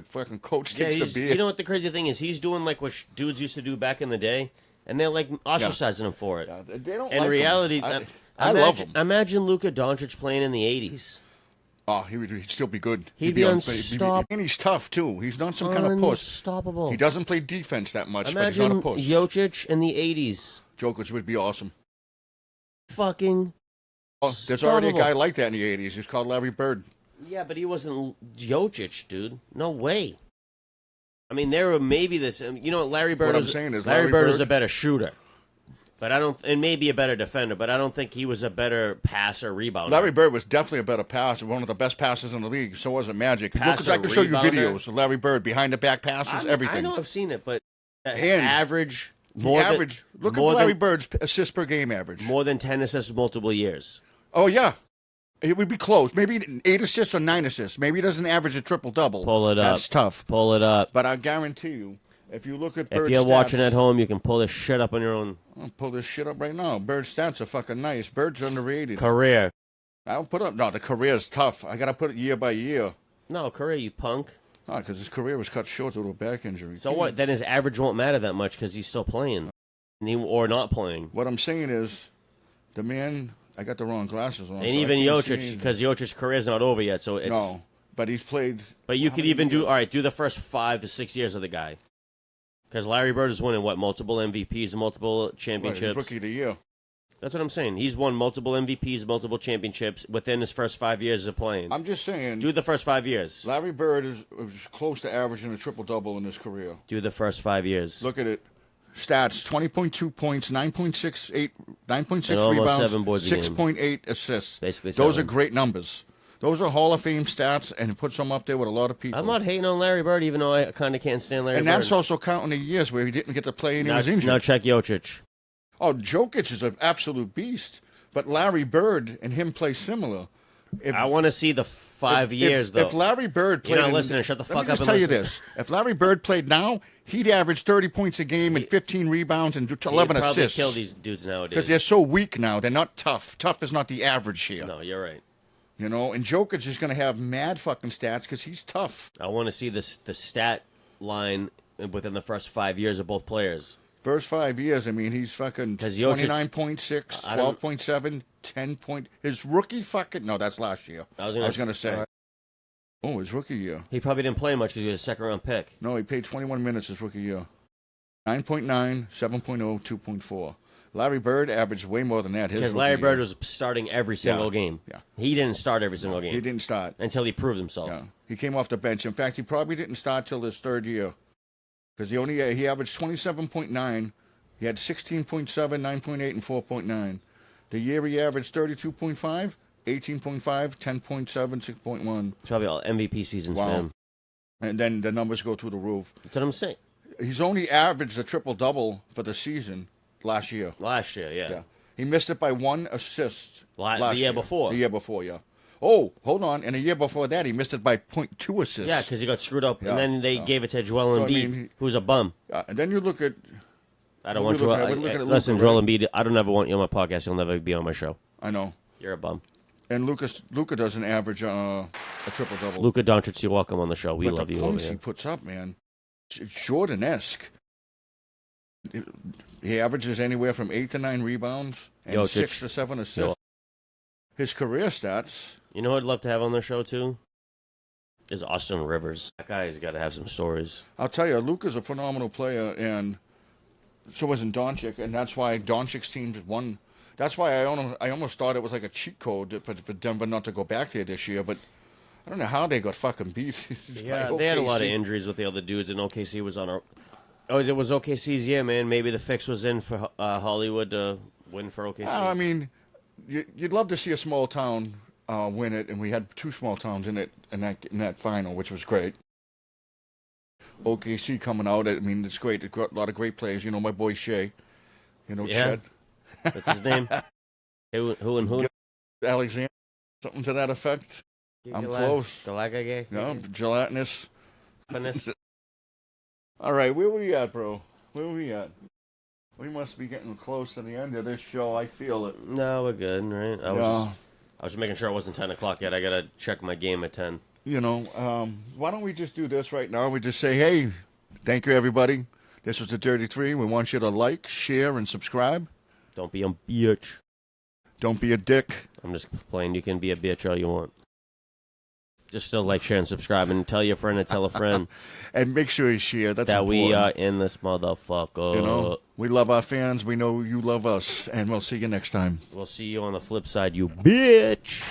fucking coach takes the beer. You know what the crazy thing is? He's doing like what dudes used to do back in the day, and they're like ostracizing him for it. Yeah, they don't. In like reality, him. I love him. Imagine Luka Doncic playing in the '80s. Oh, he'd still be good. He'd be unstoppable. And he's tough too. He's not some kind of puss. Unstoppable. He doesn't play defense that much, Imagine but he's not a puss. Jokic in the '80s. Jokic would be awesome. Fucking. Oh, there's already a Stoppable. guy like that in the '80s. He's called Larry Bird. Yeah, but he wasn't Jokic, dude. No way. I mean, there were maybe this. You know what? Larry Bird. What I'm was, saying is Larry Larry Bird was Bird- a better shooter, but I don't. And maybe a better defender, but I don't think he was a better passer, rebounder. Larry Bird was definitely a better passer, one of the best passers in the league. So wasn't Magic. Look, Passer, I can show you rebounder. videos of Larry Bird behind the back passes, everything. I know I've seen it, but And average. The average. Look at more Larry than, Bird's assists per game average. More than 10 assists multiple years. Oh yeah, it would be close. Maybe 8 assists or 9 assists. Maybe he doesn't average a triple double. Pull it up. That's tough. Pull it up. But I guarantee you, if you look at Bird's If you're stats, watching at home, you can pull this shit up on your own. I'll pull this shit up right now. Bird's stats are fucking nice. Bird's underrated. Career. I'll put up. No, the career's tough. I gotta put it year by year. No, career, you punk. Oh, because his career was cut short due to a back injury. So what? Then his average won't matter that much because he's still playing. Or not playing. What I'm saying is, the man. I got the wrong glasses on. And so even I can't Jokic, see because Jokic's career's not over yet, so it's... No, but he's played. But you how could many even do... years? All right, do the first 5 to 6 years of the guy. Because Larry Bird is winning, what, multiple MVPs, multiple Right, he's championships. rookie of the year. That's what I'm saying. He's won multiple MVPs, multiple championships within his first 5 years of playing. I'm just saying. Do the first 5 years. Larry Bird is close to averaging a triple double in his career. Do the first 5 years. Look at it. Stats: 20.2 points, 9.6 And almost rebounds, 7 boards a game. 6.8 assists. Basically those 7. are great numbers. Those are Hall of Fame stats, and it puts him up there with a lot of people. I'm not hating on Larry Bird, even though I kind of can't stand Larry Bird. And that's also counting the years where he didn't get to play and he was injured. Now check Jokic. Oh, Jokic is an absolute beast. But Larry Bird and him play similar. I want to see the 5 years, though. If Larry Bird played... You're not listening. Shut the fuck up and listen. Let me just tell you this. If Larry Bird played now, he'd average 30 points a game and 15 rebounds and 11 assists. He'd probably kill these dudes nowadays. Because they're so weak now. They're not tough. Tough is not the average here. No, you're right. You know, and Jokic is going to have mad fucking stats because he's tough. I want to see the stat line within the first 5 years of both players. First 5 years, I mean, he's fucking 29.6, 12.7, 10 point. His rookie fucking... No, that's last year. I was going to say. Right. Oh, his rookie year. He probably didn't play much because he was a second-round pick. No, he played 21 minutes his rookie year. 9.9, 7.0, 2.4. Larry Bird averaged way more than that. Because Larry Bird was starting every single game. Yeah. He didn't start every single game. He didn't start. Until he proved himself. Yeah. He came off the bench. In fact, he probably didn't start till his third year. Because he averaged 27.9. He had 16.7, 9.8, and 4.9. The year he averaged 32.5, 18.5, 10.7, 6.1. It's probably all MVP seasons for him. And then the numbers go through the roof. That's what I'm saying. He's only averaged a triple-double for the season last year. Last year, yeah. He missed it by 1 assist the year before. The year before, yeah. Oh, hold on. And the year before that, he missed it by 0.2 assists. Yeah, because he got screwed up. And then they gave it to Joel Embiid, who's a bum. And then you look at... I don't want Joel... Listen, Joel Embiid, I don't ever want you on my podcast. You'll never be on my show. I know. You're a bum. And Luka doesn't average a triple-double. Luka Doncic, you're welcome on the show. We love you. But the points he puts up, man, it's Jordan-esque. He averages anywhere from 8 to 9 rebounds and 6 to 7 assists. His career stats... You know who I'd love to have on the show, too? Is Austin Rivers. That guy's got to have some stories. I'll tell you, Luka's a phenomenal player, and so wasn't Doncic, and that's why Doncic's teams won. That's why I almost thought it was like a cheat code for Denver not to go back there this year, but I don't know how they got fucking beat. Yeah, they had a lot of injuries with the other dudes, and OKC was on a... Oh, it was OKC's year, man. Maybe the fix was in for Hollywood to win for OKC. I mean, you'd love to see a small town win it, and we had 2 small towns in that final, which was great. OKC coming out, I mean, it's great. A lot of great players. You know, my boy Shea. You know, Chet. That's his name. Who? Alexander. Something to that effect. I'm close. No, gelatinous. All right, where we at, bro? Where we at? We must be getting close to the end of this show. I feel it. No, we're good, right? I was just making sure it wasn't 10 o'clock yet. I got to check my game at 10. You know, why don't we just do this right now? We just say, hey, thank you, everybody. This was the Dirty Three. We want you to like, share, and subscribe. Don't be a bitch. Don't be a dick. I'm just playing. You can be a bitch all you want. Just still like, share, and subscribe, and tell your friend to tell a friend. And make sure you share. That's important. We are in this motherfucker. You know, we love our fans. We know you love us. And we'll see you next time. We'll see you on the flip side, you bitch.